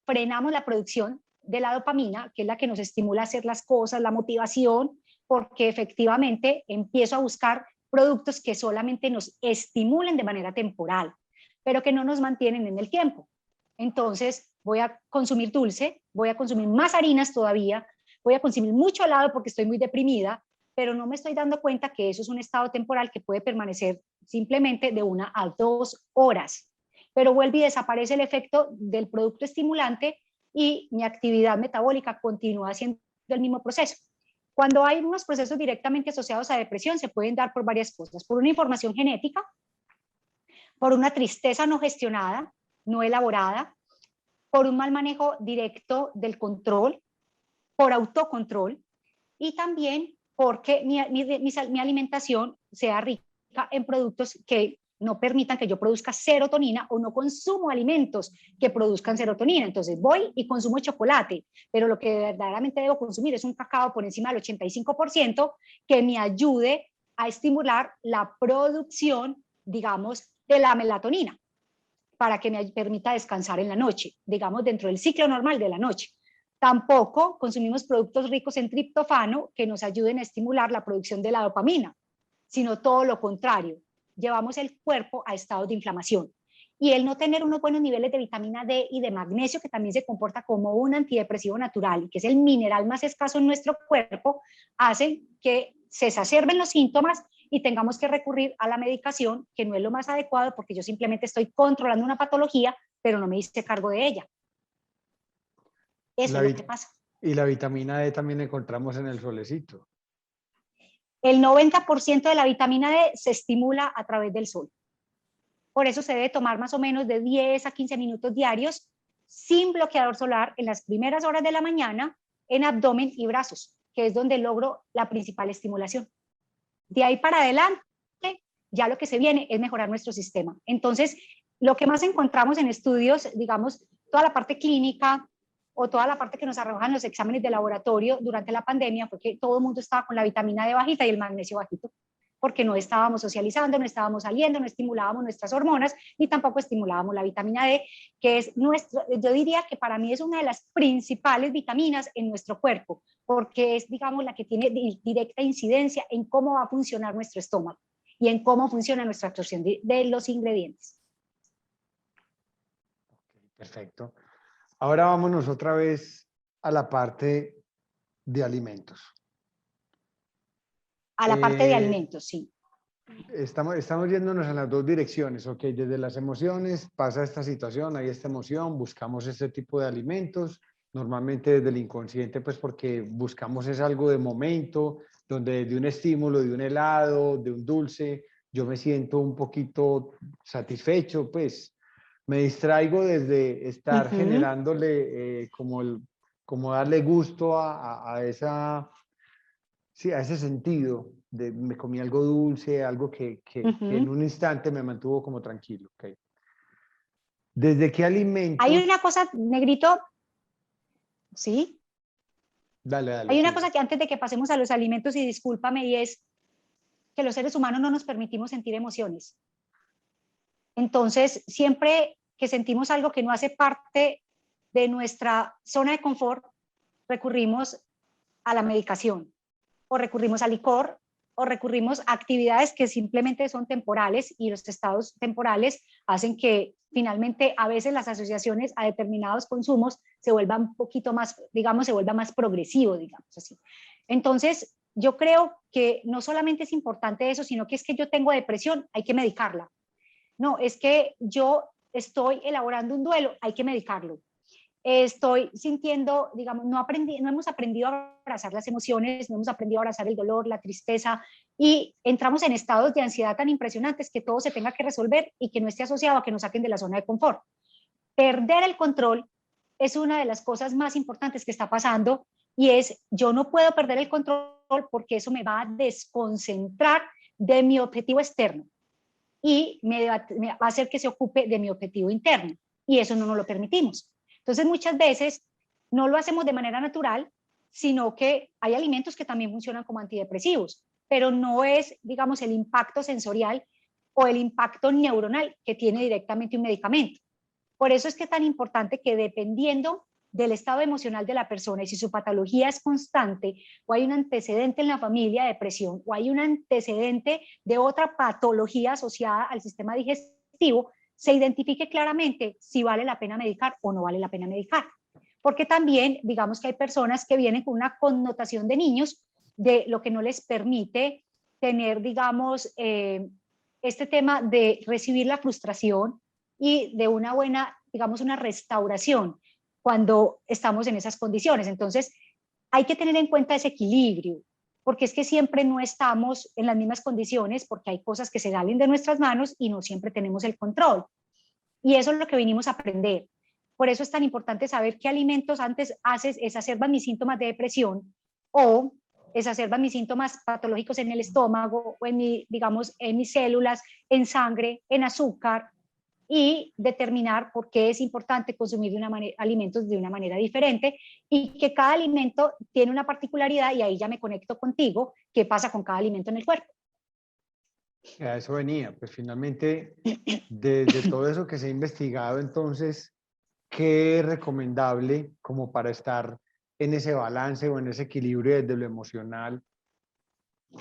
S2: frenamos la producción de la dopamina, que es la que nos estimula a hacer las cosas, la motivación, porque efectivamente empiezo a buscar productos que solamente nos estimulen de manera temporal, pero que no nos mantienen en el tiempo. Entonces voy a consumir dulce, voy a consumir más harinas todavía, voy a consumir mucho helado porque estoy muy deprimida, pero no me estoy dando cuenta que eso es un estado temporal que puede permanecer simplemente de 1 a 2 horas. Pero vuelve y desaparece el efecto del producto estimulante y mi actividad metabólica continúa haciendo el mismo proceso. Cuando hay unos procesos directamente asociados a depresión, se pueden dar por varias cosas: por una información genética, por una tristeza no gestionada, no elaborada, por un mal manejo directo del control, por autocontrol, y también porque mi alimentación sea rica en productos que no permitan que yo produzca serotonina o no consumo alimentos que produzcan serotonina. Entonces voy y consumo chocolate, pero lo que verdaderamente debo consumir es un cacao por encima del 85% que me ayude a estimular la producción, digamos, de la melatonina para que me permita descansar en la noche, digamos, dentro del ciclo normal de la noche. Tampoco consumimos productos ricos en triptofano que nos ayuden a estimular la producción de la dopamina, sino todo lo contrario. Llevamos el cuerpo a estados de inflamación. Y el no tener unos buenos niveles de vitamina D y de magnesio, que también se comporta como un antidepresivo natural, y que es el mineral más escaso en nuestro cuerpo, hace que se exacerben los síntomas y tengamos que recurrir a la medicación, que no es lo más adecuado porque yo simplemente estoy controlando una patología, pero no me hice cargo de ella. Eso es lo que pasa.
S1: Y la vitamina D también encontramos en el solecito.
S2: El 90% de la vitamina D se estimula a través del sol. Por eso se debe tomar más o menos de 10 a 15 minutos diarios sin bloqueador solar en las primeras horas de la mañana en abdomen y brazos, que es donde logro la principal estimulación. De ahí para adelante, ya lo que se viene es mejorar nuestro sistema. Entonces, lo que más encontramos en estudios, digamos, toda la parte clínica o toda la parte que nos arrojan los exámenes de laboratorio durante la pandemia fue que todo el mundo estaba con la vitamina D bajita y el magnesio bajito, porque no estábamos socializando, no estábamos saliendo, no estimulábamos nuestras hormonas, ni tampoco estimulábamos la vitamina D, que es yo diría que para mí es una de las principales vitaminas en nuestro cuerpo, porque es, digamos, la que tiene directa incidencia en cómo va a funcionar nuestro estómago y en cómo funciona nuestra absorción de los ingredientes.
S1: Perfecto. Ahora vámonos otra vez a la parte de alimentos.
S2: A la parte de alimentos, sí.
S1: Estamos yéndonos en las dos direcciones, ok, desde las emociones pasa esta situación, hay esta emoción, buscamos este tipo de alimentos, normalmente desde el inconsciente, pues porque buscamos es algo de momento, donde de un estímulo, de un helado, de un dulce, yo me siento un poquito satisfecho, pues me distraigo desde estar generándole como darle gusto a esa, sí, a ese sentido de me comí algo dulce, algo que en un instante me mantuvo como tranquilo. Okay. ¿Desde qué alimentos?
S2: Hay una cosa, negrito, ¿sí?
S1: Dale,
S2: Hay una
S1: sí.
S2: cosa que antes de que pasemos a los alimentos, y discúlpame, y es que los seres humanos no nos permitimos sentir emociones. Entonces, siempre que sentimos algo que no hace parte de nuestra zona de confort, recurrimos a la medicación, o recurrimos al licor, o recurrimos a actividades que simplemente son temporales, y los estados temporales hacen que finalmente a veces las asociaciones a determinados consumos se vuelvan un poquito más, digamos, se vuelva más progresivo, digamos así. Entonces, yo creo que no solamente es importante eso, sino que es que yo tengo depresión, hay que medicarla. No, es que yo estoy elaborando un duelo, hay que medicarlo. Estoy sintiendo, digamos, no hemos aprendido a abrazar las emociones, no hemos aprendido a abrazar el dolor, la tristeza, y entramos en estados de ansiedad tan impresionantes que todo se tenga que resolver y que no esté asociado a que nos saquen de la zona de confort. Perder el control es una de las cosas más importantes que está pasando, y es, yo no puedo perder el control porque eso me va a desconcentrar de mi objetivo externo y me va a hacer que se ocupe de mi objetivo interno, y eso no nos lo permitimos. Entonces, muchas veces no lo hacemos de manera natural, sino que hay alimentos que también funcionan como antidepresivos, pero no es, digamos, el impacto sensorial o el impacto neuronal que tiene directamente un medicamento. Por eso es que es tan importante que, dependiendo del estado emocional de la persona y si su patología es constante, o hay un antecedente en la familia de depresión, o hay un antecedente de otra patología asociada al sistema digestivo, se identifique claramente si vale la pena medicar o no vale la pena medicar. Porque también, digamos que hay personas que vienen con una connotación de niños, de lo que no les permite tener, digamos, este tema de recibir la frustración y de una buena, digamos, una restauración cuando estamos en esas condiciones. Entonces, hay que tener en cuenta ese equilibrio, porque es que siempre no estamos en las mismas condiciones, porque hay cosas que se salen de nuestras manos y no siempre tenemos el control. Y eso es lo que venimos a aprender. Por eso es tan importante saber qué alimentos antes exacerban mis síntomas de depresión, o exacerban mis síntomas patológicos en el estómago o digamos, en mis células, en sangre, en azúcar, y determinar por qué es importante consumir alimentos de una manera diferente, y que cada alimento tiene una particularidad, y ahí ya me conecto contigo, qué pasa con cada alimento en el cuerpo.
S1: A eso venía, pues finalmente, de todo eso que se ha investigado, entonces, ¿qué es recomendable como para estar en ese balance o en ese equilibrio desde lo emocional?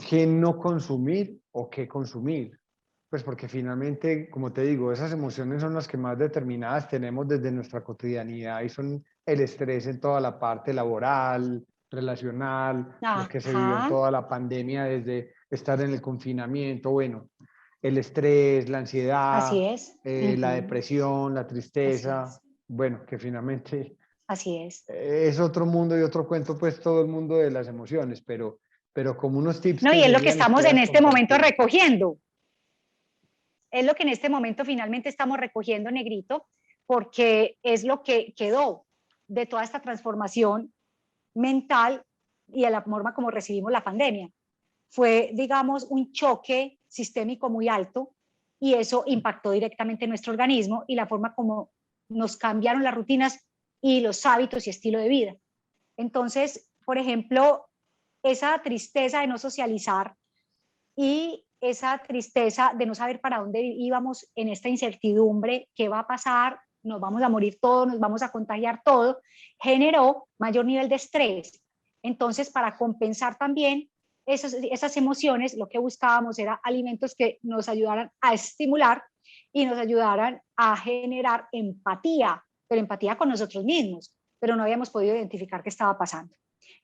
S1: ¿Qué no consumir o qué consumir? Pues porque finalmente, como te digo, esas emociones son las que más determinadas tenemos desde nuestra cotidianidad, y son el estrés en toda la parte laboral, relacional, lo que se vivió en
S2: Ajá.
S1: toda la pandemia desde estar en el confinamiento, bueno, el estrés, la ansiedad,
S2: Así es.
S1: la
S2: Ujú.
S1: depresión, la
S2: Así
S1: tristeza,
S2: es.
S1: bueno, que finalmente
S2: Así es.
S1: es otro mundo y otro cuento, pues todo el mundo de las emociones, pero como unos tips
S2: No,
S1: que
S2: y es lo que
S1: enseguida nos
S2: estamos en
S1: puedas
S2: este momento
S1: compartir.
S2: recogiendo. Es lo que en este momento finalmente estamos recogiendo, Negrito, porque es lo que quedó de toda esta transformación mental y de la forma como recibimos la pandemia. Fue, digamos, un choque sistémico muy alto, y eso impactó directamente en nuestro organismo y la forma como nos cambiaron las rutinas y los hábitos y estilo de vida. Entonces, por ejemplo, esa tristeza de no socializar y esa tristeza de no saber para dónde íbamos en esta incertidumbre, qué va a pasar, nos vamos a morir todos, nos vamos a contagiar todo, generó mayor nivel de estrés. Entonces, para compensar también esas emociones, lo que buscábamos era alimentos que nos ayudaran a estimular y nos ayudaran a generar empatía, pero empatía con nosotros mismos, pero no habíamos podido identificar qué estaba pasando.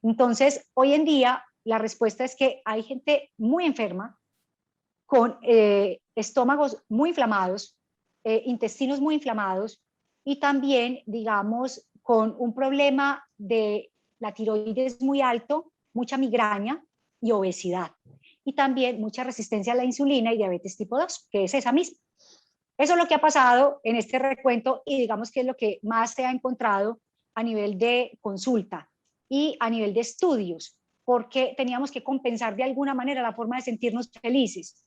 S2: Entonces, hoy en día, la respuesta es que hay gente muy enferma, con estómagos muy inflamados, intestinos muy inflamados, y también, digamos, con un problema de la tiroides muy alto, mucha migraña y obesidad. Y también mucha resistencia a la insulina y diabetes tipo 2, que es esa misma. Eso es lo que ha pasado en este recuento, y digamos que es lo que más se ha encontrado a nivel de consulta y a nivel de estudios, porque teníamos que compensar de alguna manera la forma de sentirnos felices.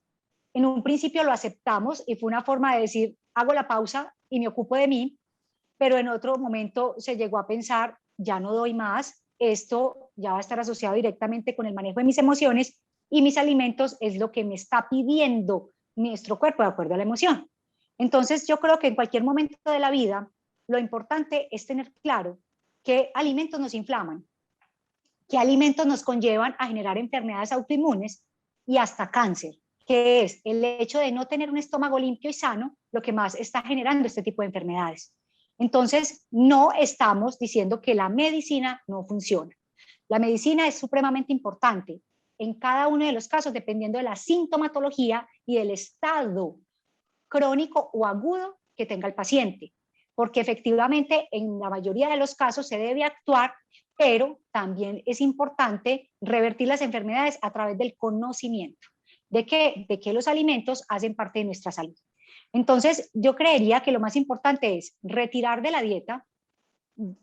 S2: En un principio lo aceptamos y fue una forma de decir, hago la pausa y me ocupo de mí, pero en otro momento se llegó a pensar, ya no doy más, esto ya va a estar asociado directamente con el manejo de mis emociones, y mis alimentos es lo que me está pidiendo nuestro cuerpo de acuerdo a la emoción. Entonces yo creo que en cualquier momento de la vida, lo importante es tener claro qué alimentos nos inflaman, qué alimentos nos conllevan a generar enfermedades autoinmunes y hasta cáncer, que es el hecho de no tener un estómago limpio y sano lo que más está generando este tipo de enfermedades. Entonces, no estamos diciendo que la medicina no funciona. La medicina es supremamente importante en cada uno de los casos, dependiendo de la sintomatología y del estado crónico o agudo que tenga el paciente, porque efectivamente en la mayoría de los casos se debe actuar, pero también es importante revertir las enfermedades a través del conocimiento de que los alimentos hacen parte de nuestra salud. Entonces, yo creería que lo más importante es retirar de la dieta,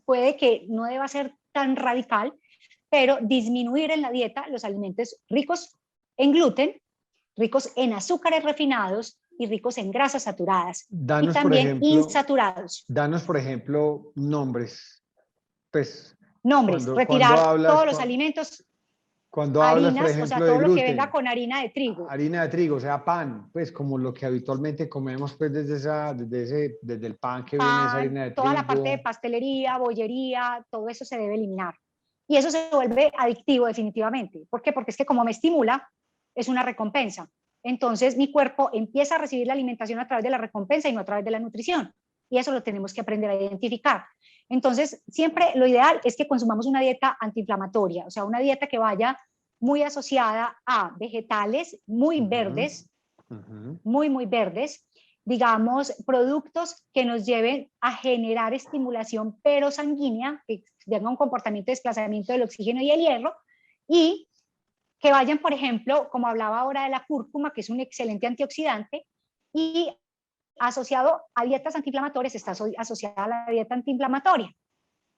S2: puede que no deba ser tan radical, pero disminuir en la dieta los alimentos ricos en gluten, ricos en azúcares refinados y ricos en grasas saturadas, y
S1: Danos, por
S2: también
S1: ejemplo,
S2: insaturados.
S1: nombres. Pues
S2: Nombres,
S1: cuando
S2: retirar
S1: hablas,
S2: todos los alimentos,
S1: cuando hablas, por
S2: harinas, o sea,
S1: ejemplo, de
S2: todo lo que venga
S1: gluten,
S2: con harina de trigo.
S1: harina de trigo, o sea, pan, pues como lo que habitualmente comemos, pues desde el pan que viene esa
S2: Pan,
S1: harina de
S2: toda la parte de
S1: trigo.
S2: pastelería, bollería, todo eso se debe eliminar. Y eso se vuelve adictivo definitivamente. ¿Por qué? Porque es que como me estimula, es una recompensa. Entonces mi cuerpo empieza a recibir la alimentación a través de la recompensa y no a través de la nutrición. Y eso lo tenemos que aprender a identificar. Entonces, siempre lo ideal es que consumamos una dieta antiinflamatoria, o sea, una dieta que vaya muy asociada a vegetales muy
S1: Ujú,
S2: verdes,
S1: ujú.
S2: muy verdes, digamos, productos que nos lleven a generar estimulación pero sanguínea, que tenga un comportamiento de desplazamiento del oxígeno y el hierro, y que vayan, por ejemplo, como hablaba ahora de la cúrcuma, que es un excelente antioxidante, y asociado a dietas antiinflamatorias está asociada a la dieta antiinflamatoria.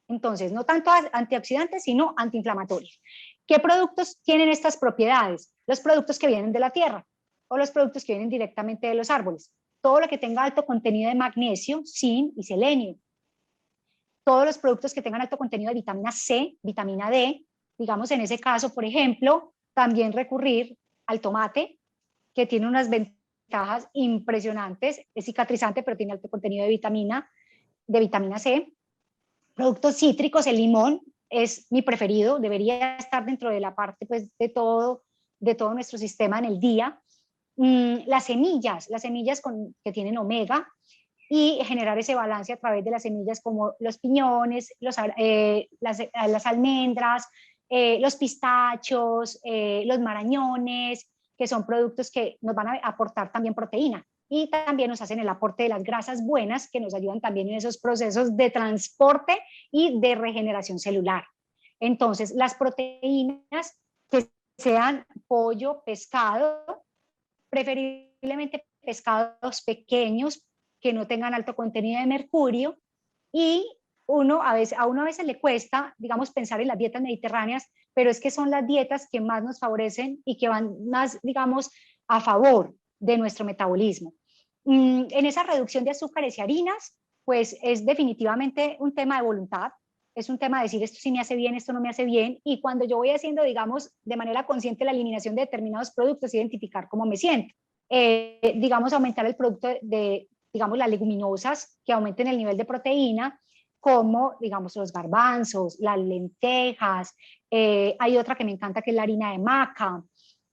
S2: Entonces, no tanto antioxidantes, sino antiinflamatorios. ¿Qué productos tienen estas propiedades? Los productos que vienen de la tierra o los productos que vienen directamente de los árboles. Todo lo que tenga alto contenido de magnesio, zinc y selenio. Todos los productos que tengan alto contenido de vitamina C, vitamina D, digamos en ese caso, por ejemplo, también recurrir al tomate, que tiene unas ventajas impresionantes, es cicatrizante, pero tiene alto contenido de vitamina C. Productos cítricos, el limón es mi preferido, debería estar dentro de la parte pues, de todo nuestro sistema en el día. Las semillas que tienen omega, y generar ese balance a través de las semillas como los piñones, las almendras, los pistachos, los marañones, que son productos que nos van a aportar también proteína y también nos hacen el aporte de las grasas buenas que nos ayudan también en esos procesos de transporte y de regeneración celular. Entonces, las proteínas que sean pollo, pescado, preferiblemente pescados pequeños que no tengan alto contenido de mercurio, y a uno a veces le cuesta, digamos, pensar en las dietas mediterráneas, pero es que son las dietas que más nos favorecen y que van más, digamos, a favor de nuestro metabolismo. En esa reducción de azúcares y harinas, pues es definitivamente un tema de voluntad, es un tema de decir esto sí me hace bien, esto no me hace bien, y cuando yo voy haciendo, digamos, de manera consciente la eliminación de determinados productos, identificar cómo me siento. Digamos, aumentar el producto digamos, las leguminosas que aumenten el nivel de proteína, como, digamos, los garbanzos, las lentejas, hay otra que me encanta que es la harina de maca,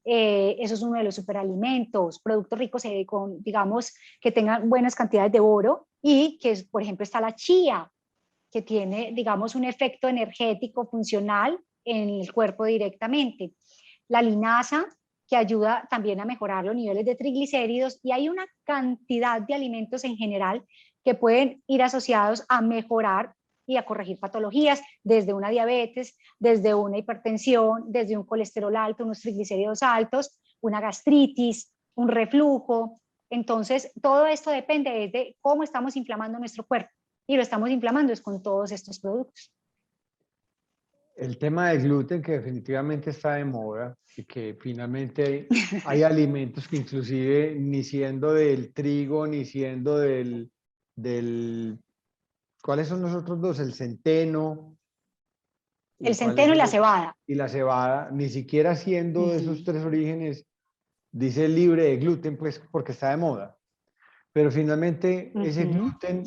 S2: eso es uno de los superalimentos, productos ricos con, digamos, que tengan buenas cantidades de oro, y que, por ejemplo, está la chía, que tiene, digamos, un efecto energético funcional en el cuerpo directamente. La linaza, que ayuda también a mejorar los niveles de triglicéridos, y hay una cantidad de alimentos en general que pueden ir asociados a mejorar y a corregir patologías, desde una diabetes, desde una hipertensión, desde un colesterol alto, unos triglicéridos altos, una gastritis, un reflujo. Entonces, todo esto depende de cómo estamos inflamando nuestro cuerpo, y lo estamos inflamando es con todos estos productos.
S1: El tema del gluten, que definitivamente está de moda y que finalmente hay alimentos que inclusive ni siendo del trigo, ni siendo ¿cuáles son los otros dos? El centeno.
S2: El centeno y la cebada.
S1: Y la cebada, ni siquiera siendo de esos tres orígenes, dice libre de gluten, pues porque está de moda. Pero finalmente ese gluten,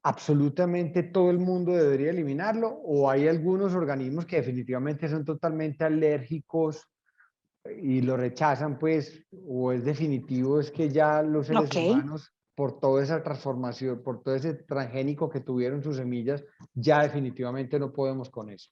S1: absolutamente todo el mundo debería eliminarlo, o hay algunos organismos que definitivamente son totalmente alérgicos y lo rechazan, pues, o es definitivo, es que ya los seres humanos, por toda esa transformación, por todo ese transgénico que tuvieron sus semillas, ya definitivamente no podemos con eso.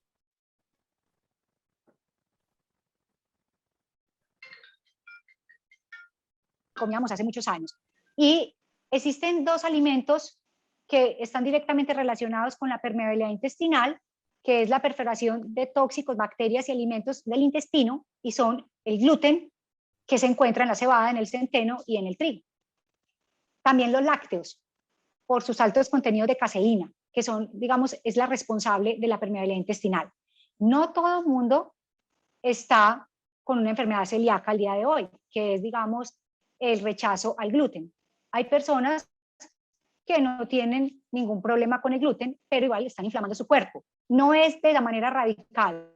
S2: Comíamos hace muchos años. Y existen dos alimentos que están directamente relacionados con la permeabilidad intestinal, que es la perforación de tóxicos, bacterias y alimentos del intestino, y son el gluten, que se encuentra en la cebada, en el centeno y en el trigo. También los lácteos, por sus altos contenidos de caseína, que son, digamos, es la responsable de la permeabilidad intestinal. No todo el mundo está con una enfermedad celíaca al día de hoy, que es, digamos, el rechazo al gluten. Hay personas que no tienen ningún problema con el gluten, pero igual están inflamando su cuerpo. No es de la manera radical.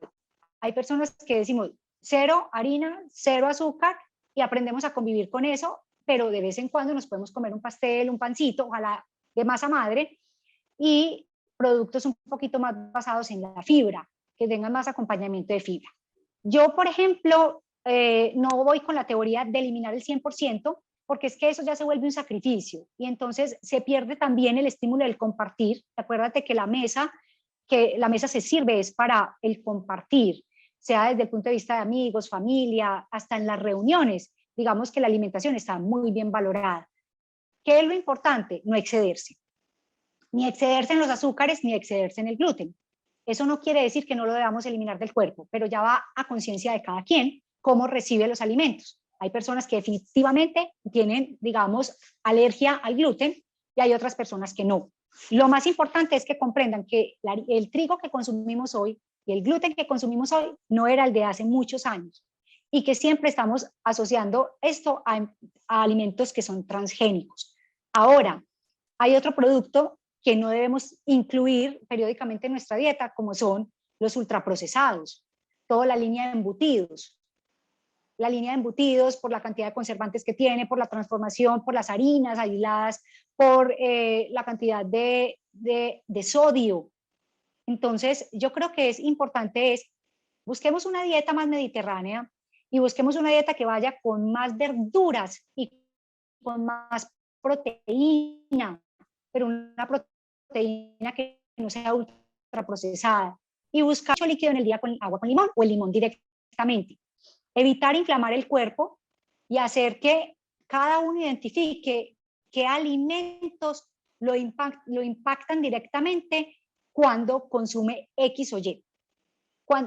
S2: Hay personas que decimos cero harina, cero azúcar, y aprendemos a convivir con eso, pero de vez en cuando nos podemos comer un pastel, un pancito, ojalá de masa madre, y productos un poquito más basados en la fibra, que tengan más acompañamiento de fibra. Yo, por ejemplo, no voy con la teoría de eliminar el 100%, porque es que eso ya se vuelve un sacrificio, y entonces se pierde también el estímulo del compartir. Acuérdate que la mesa se sirve es para el compartir, sea desde el punto de vista de amigos, familia, hasta en las reuniones. Digamos que la alimentación está muy bien valorada. ¿Qué es lo importante? No excederse. Ni excederse en los azúcares, ni excederse en el gluten. Eso no quiere decir que no lo debamos eliminar del cuerpo, pero ya va a conciencia de cada quien cómo recibe los alimentos. Hay personas que definitivamente tienen, digamos, alergia al gluten, y hay otras personas que no. Lo más importante es que comprendan que el trigo que consumimos hoy y el gluten que consumimos hoy no era el de hace muchos años, y que siempre estamos asociando esto a alimentos que son transgénicos. Ahora, hay otro producto que no debemos incluir periódicamente en nuestra dieta, como son los ultraprocesados, toda la línea de embutidos. La línea de embutidos, por la cantidad de conservantes que tiene, por la transformación, por las harinas aisladas, por la cantidad de sodio. Entonces, yo creo que es importante busquemos una dieta más mediterránea y busquemos una dieta que vaya con más verduras y con más proteína, pero una proteína que no sea ultraprocesada. Y buscar mucho líquido en el día con agua con limón o el limón directamente. Evitar inflamar el cuerpo y hacer que cada uno identifique qué alimentos lo impactan directamente cuando consume X o Y.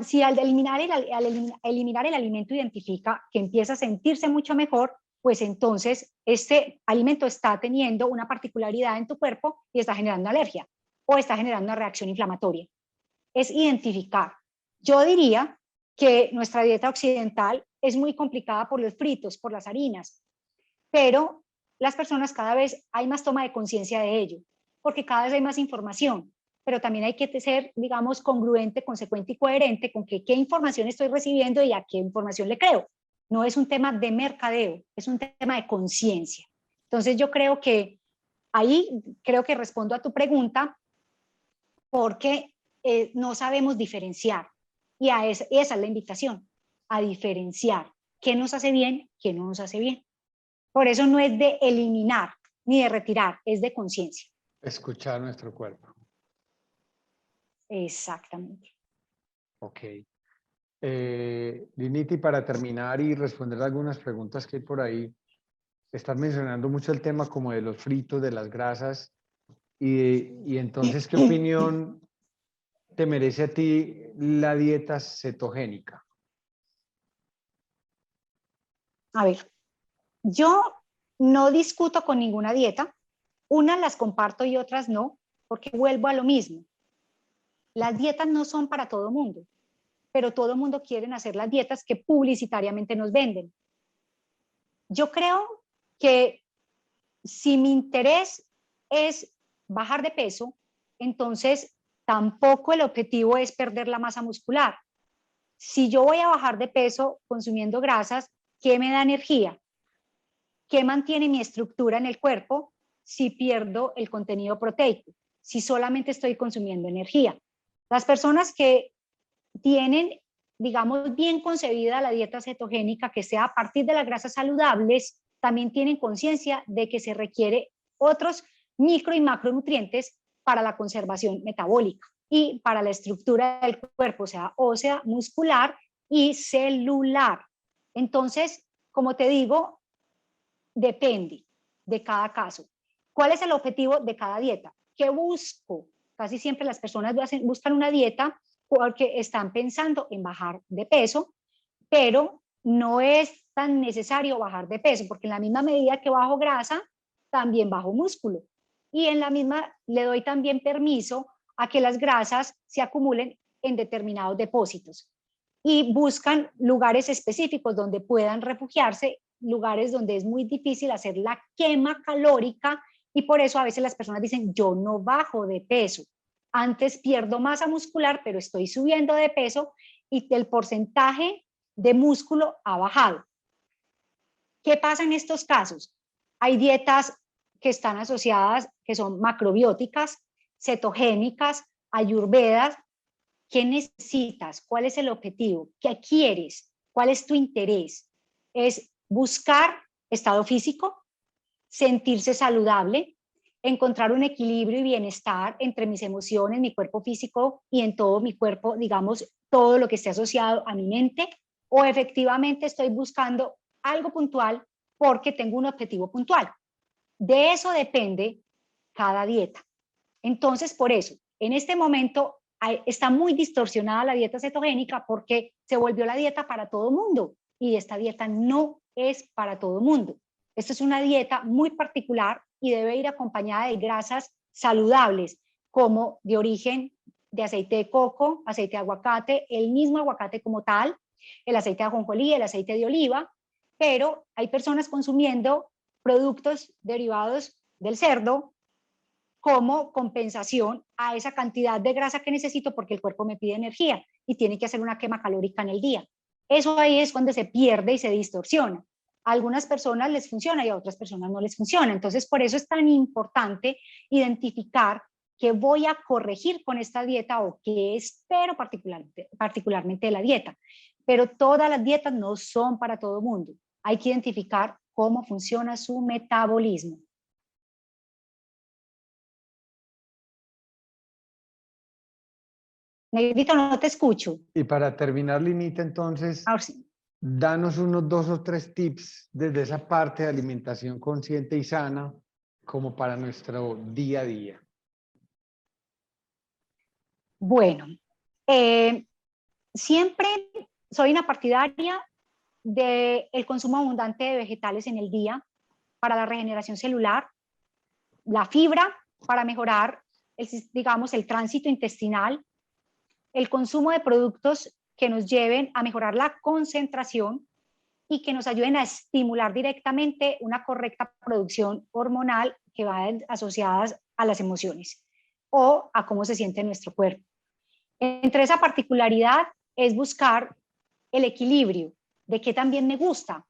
S2: Si al eliminar el alimento identifica que empieza a sentirse mucho mejor, pues entonces este alimento está teniendo una particularidad en tu cuerpo y está generando alergia o está generando una reacción inflamatoria. Es identificar. Yo diría que nuestra dieta occidental es muy complicada por los fritos, por las harinas, pero las personas cada vez hay más toma de conciencia de ello, porque cada vez hay más información, pero también hay que ser, digamos, congruente, consecuente y coherente con qué información estoy recibiendo y a qué información le creo. No es un tema de mercadeo, es un tema de conciencia. Entonces yo creo que ahí respondo a tu pregunta porque no sabemos diferenciar y esa es la invitación, a diferenciar qué nos hace bien, qué no nos hace bien. Por eso no es de eliminar ni de retirar, es de conciencia.
S1: Escuchar nuestro cuerpo.
S2: Exactamente.
S1: Ok. Linity, para terminar y responder algunas preguntas que hay por ahí, estás mencionando mucho el tema como de los fritos, de las grasas, y entonces, ¿qué opinión te merece a ti la dieta cetogénica?
S2: A ver, yo no discuto con ninguna dieta, unas las comparto y otras no, porque vuelvo a lo mismo. Las dietas no son para todo mundo, pero todo mundo quiere hacer las dietas que publicitariamente nos venden. Yo creo que si mi interés es bajar de peso, entonces tampoco el objetivo es perder la masa muscular. Si yo voy a bajar de peso consumiendo grasas, ¿qué me da energía? ¿Qué mantiene mi estructura en el cuerpo si pierdo el contenido proteico? Si solamente estoy consumiendo energía. Las personas que tienen, digamos, bien concebida la dieta cetogénica, que sea a partir de las grasas saludables, también tienen conciencia de que se requiere otros micro y macronutrientes para la conservación metabólica y para la estructura del cuerpo, o sea, ósea, muscular y celular. Entonces, como te digo, depende de cada caso. ¿Cuál es el objetivo de cada dieta? ¿Qué busco? Casi siempre las personas buscan una dieta porque están pensando en bajar de peso, pero no es tan necesario bajar de peso, porque en la misma medida que bajo grasa, también bajo músculo. Y en la misma le doy también permiso a que las grasas se acumulen en determinados depósitos. Y buscan lugares específicos donde puedan refugiarse, lugares donde es muy difícil hacer la quema calórica, y por eso a veces las personas dicen, yo no bajo de peso, antes pierdo masa muscular, pero estoy subiendo de peso y el porcentaje de músculo ha bajado. ¿Qué pasa en estos casos? Hay dietas que están asociadas, que son macrobióticas, cetogénicas, ayurvedas. ¿Qué necesitas? ¿Cuál es el objetivo? ¿Qué quieres? ¿Cuál es tu interés? Es buscar estado físico, sentirse saludable, encontrar un equilibrio y bienestar entre mis emociones, mi cuerpo físico y en todo mi cuerpo, digamos, todo lo que esté asociado a mi mente, o efectivamente estoy buscando algo puntual porque tengo un objetivo puntual. De eso depende cada dieta. Entonces, por eso, en este momento está muy distorsionada la dieta cetogénica porque se volvió la dieta para todo mundo y esta dieta no es para todo mundo. Esta es una dieta muy particular y debe ir acompañada de grasas saludables como de origen de aceite de coco, aceite de aguacate, el mismo aguacate como tal, el aceite de ajonjolí, el aceite de oliva, pero hay personas consumiendo productos derivados del cerdo como compensación a esa cantidad de grasa que necesito porque el cuerpo me pide energía y tiene que hacer una quema calórica en el día. Eso ahí es cuando se pierde y se distorsiona. A algunas personas les funciona y a otras personas no les funciona. Entonces, por eso es tan importante identificar qué voy a corregir con esta dieta o qué espero particularmente de la dieta. Pero todas las dietas no son para todo el mundo. Hay que identificar cómo funciona su metabolismo. Negrito, no te escucho.
S1: Y para terminar, Linita, entonces,
S2: Ahora sí.
S1: danos unos 2 o 3 tips desde esa parte de alimentación consciente y sana, como para nuestro día a día.
S2: Bueno, siempre soy una partidaria del consumo abundante de vegetales en el día para la regeneración celular, la fibra para mejorar, digamos, el tránsito intestinal, el consumo de productos que nos lleven a mejorar la concentración y que nos ayuden a estimular directamente una correcta producción hormonal que va asociadas a las emociones o a cómo se siente nuestro cuerpo. Entre esa particularidad es buscar el equilibrio de qué también me gusta,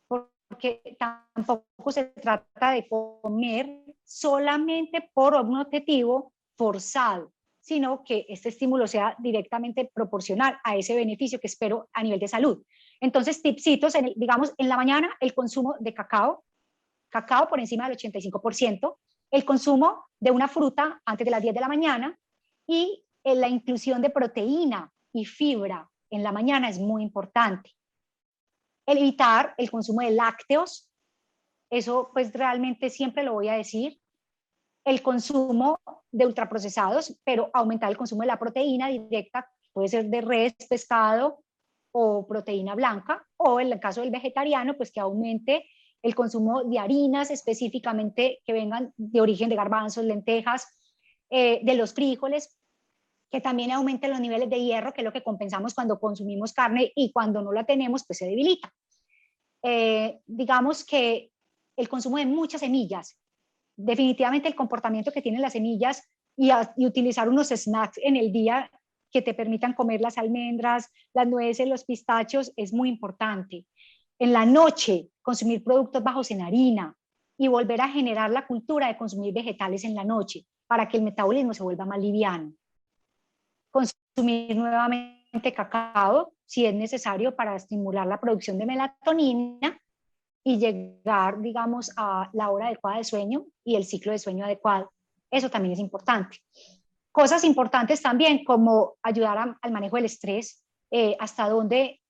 S2: porque tampoco se trata de comer solamente por un objetivo forzado, sino que este estímulo sea directamente proporcional a ese beneficio que espero a nivel de salud. Entonces, tipsitos, digamos, en la mañana el consumo de cacao por encima del 85%, el consumo de una fruta antes de las 10 de la mañana y la inclusión de proteína y fibra en la mañana es muy importante. Evitar el consumo de lácteos, eso pues realmente siempre lo voy a decir. El consumo de ultraprocesados, pero aumentar el consumo de la proteína directa, puede ser de res, pescado o proteína blanca, o en el caso del vegetariano, pues que aumente el consumo de harinas específicamente que vengan de origen de garbanzos, lentejas, de los frijoles, que también aumenten los niveles de hierro, que es lo que compensamos cuando consumimos carne y cuando no la tenemos, pues se debilita. Digamos que el consumo de muchas semillas, definitivamente el comportamiento que tienen las semillas y utilizar unos snacks en el día que te permitan comer las almendras, las nueces, los pistachos, es muy importante. En la noche, consumir productos bajos en harina y volver a generar la cultura de consumir vegetales en la noche para que el metabolismo se vuelva más liviano. Consumir nuevamente cacao si es necesario para estimular la producción de melatonina y llegar, digamos, a la hora adecuada de sueño y el ciclo de sueño adecuado. Eso también es importante. Cosas importantes también como ayudar al manejo del estrés, hasta dónde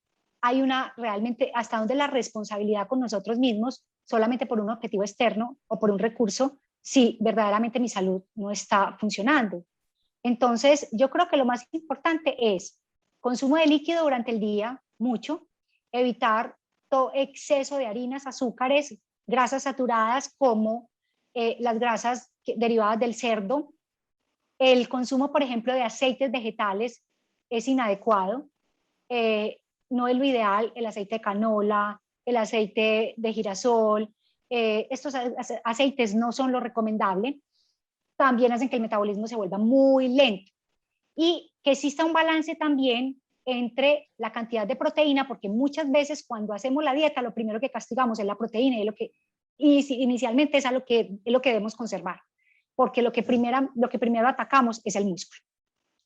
S2: hay hasta dónde la responsabilidad con nosotros mismos solamente por un objetivo externo o por un recurso, si verdaderamente mi salud no está funcionando. Entonces, yo creo que lo más importante es consumo de líquido durante el día, mucho, evitar todo exceso de harinas, azúcares, grasas saturadas como las grasas derivadas del cerdo. El consumo, por ejemplo, de aceites vegetales es inadecuado. No es lo ideal el aceite de canola, el aceite de girasol. Estos aceites no son lo recomendable. También hacen que el metabolismo se vuelva muy lento. Y que exista un balance también entre la cantidad de proteína, porque muchas veces cuando hacemos la dieta, lo primero que castigamos es la proteína y inicialmente es lo que debemos conservar, porque lo que primero atacamos es el músculo.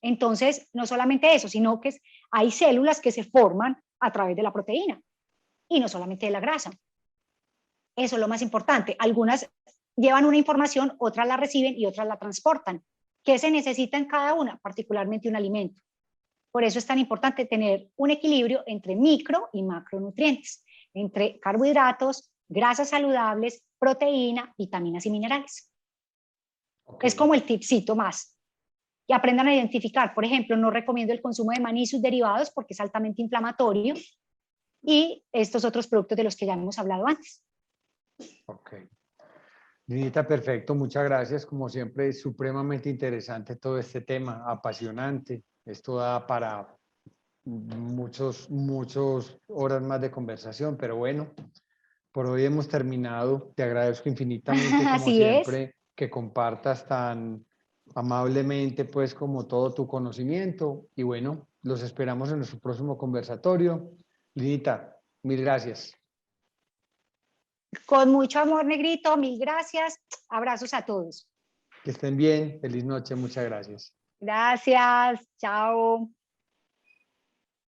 S2: Entonces, no solamente eso, sino que hay células que se forman a través de la proteína y no solamente de la grasa. Eso es lo más importante. Algunas llevan una información, otras la reciben y otras la transportan. ¿Qué se necesita en cada una? Particularmente un alimento. Por eso es tan importante tener un equilibrio entre micro y macronutrientes, entre carbohidratos, grasas saludables, proteína, vitaminas y minerales. Okay. Es como el tipcito más. Y aprendan a identificar, por ejemplo, no recomiendo el consumo de maní y sus derivados porque es altamente inflamatorio y estos otros productos de los que ya hemos hablado antes.
S1: Ok. Linita, perfecto, muchas gracias. Como siempre, es supremamente interesante todo este tema, apasionante. Esto da para muchos horas más de conversación, pero bueno, por hoy hemos terminado. Te agradezco infinitamente, como
S2: Así es.
S1: siempre, que compartas tan amablemente, pues, como todo tu conocimiento. Y bueno, los esperamos en nuestro próximo conversatorio. Linita, mil gracias.
S2: Con mucho amor, Negrito, mil gracias. Abrazos a todos.
S1: Que estén bien. Feliz noche. Muchas gracias.
S2: Gracias, chao.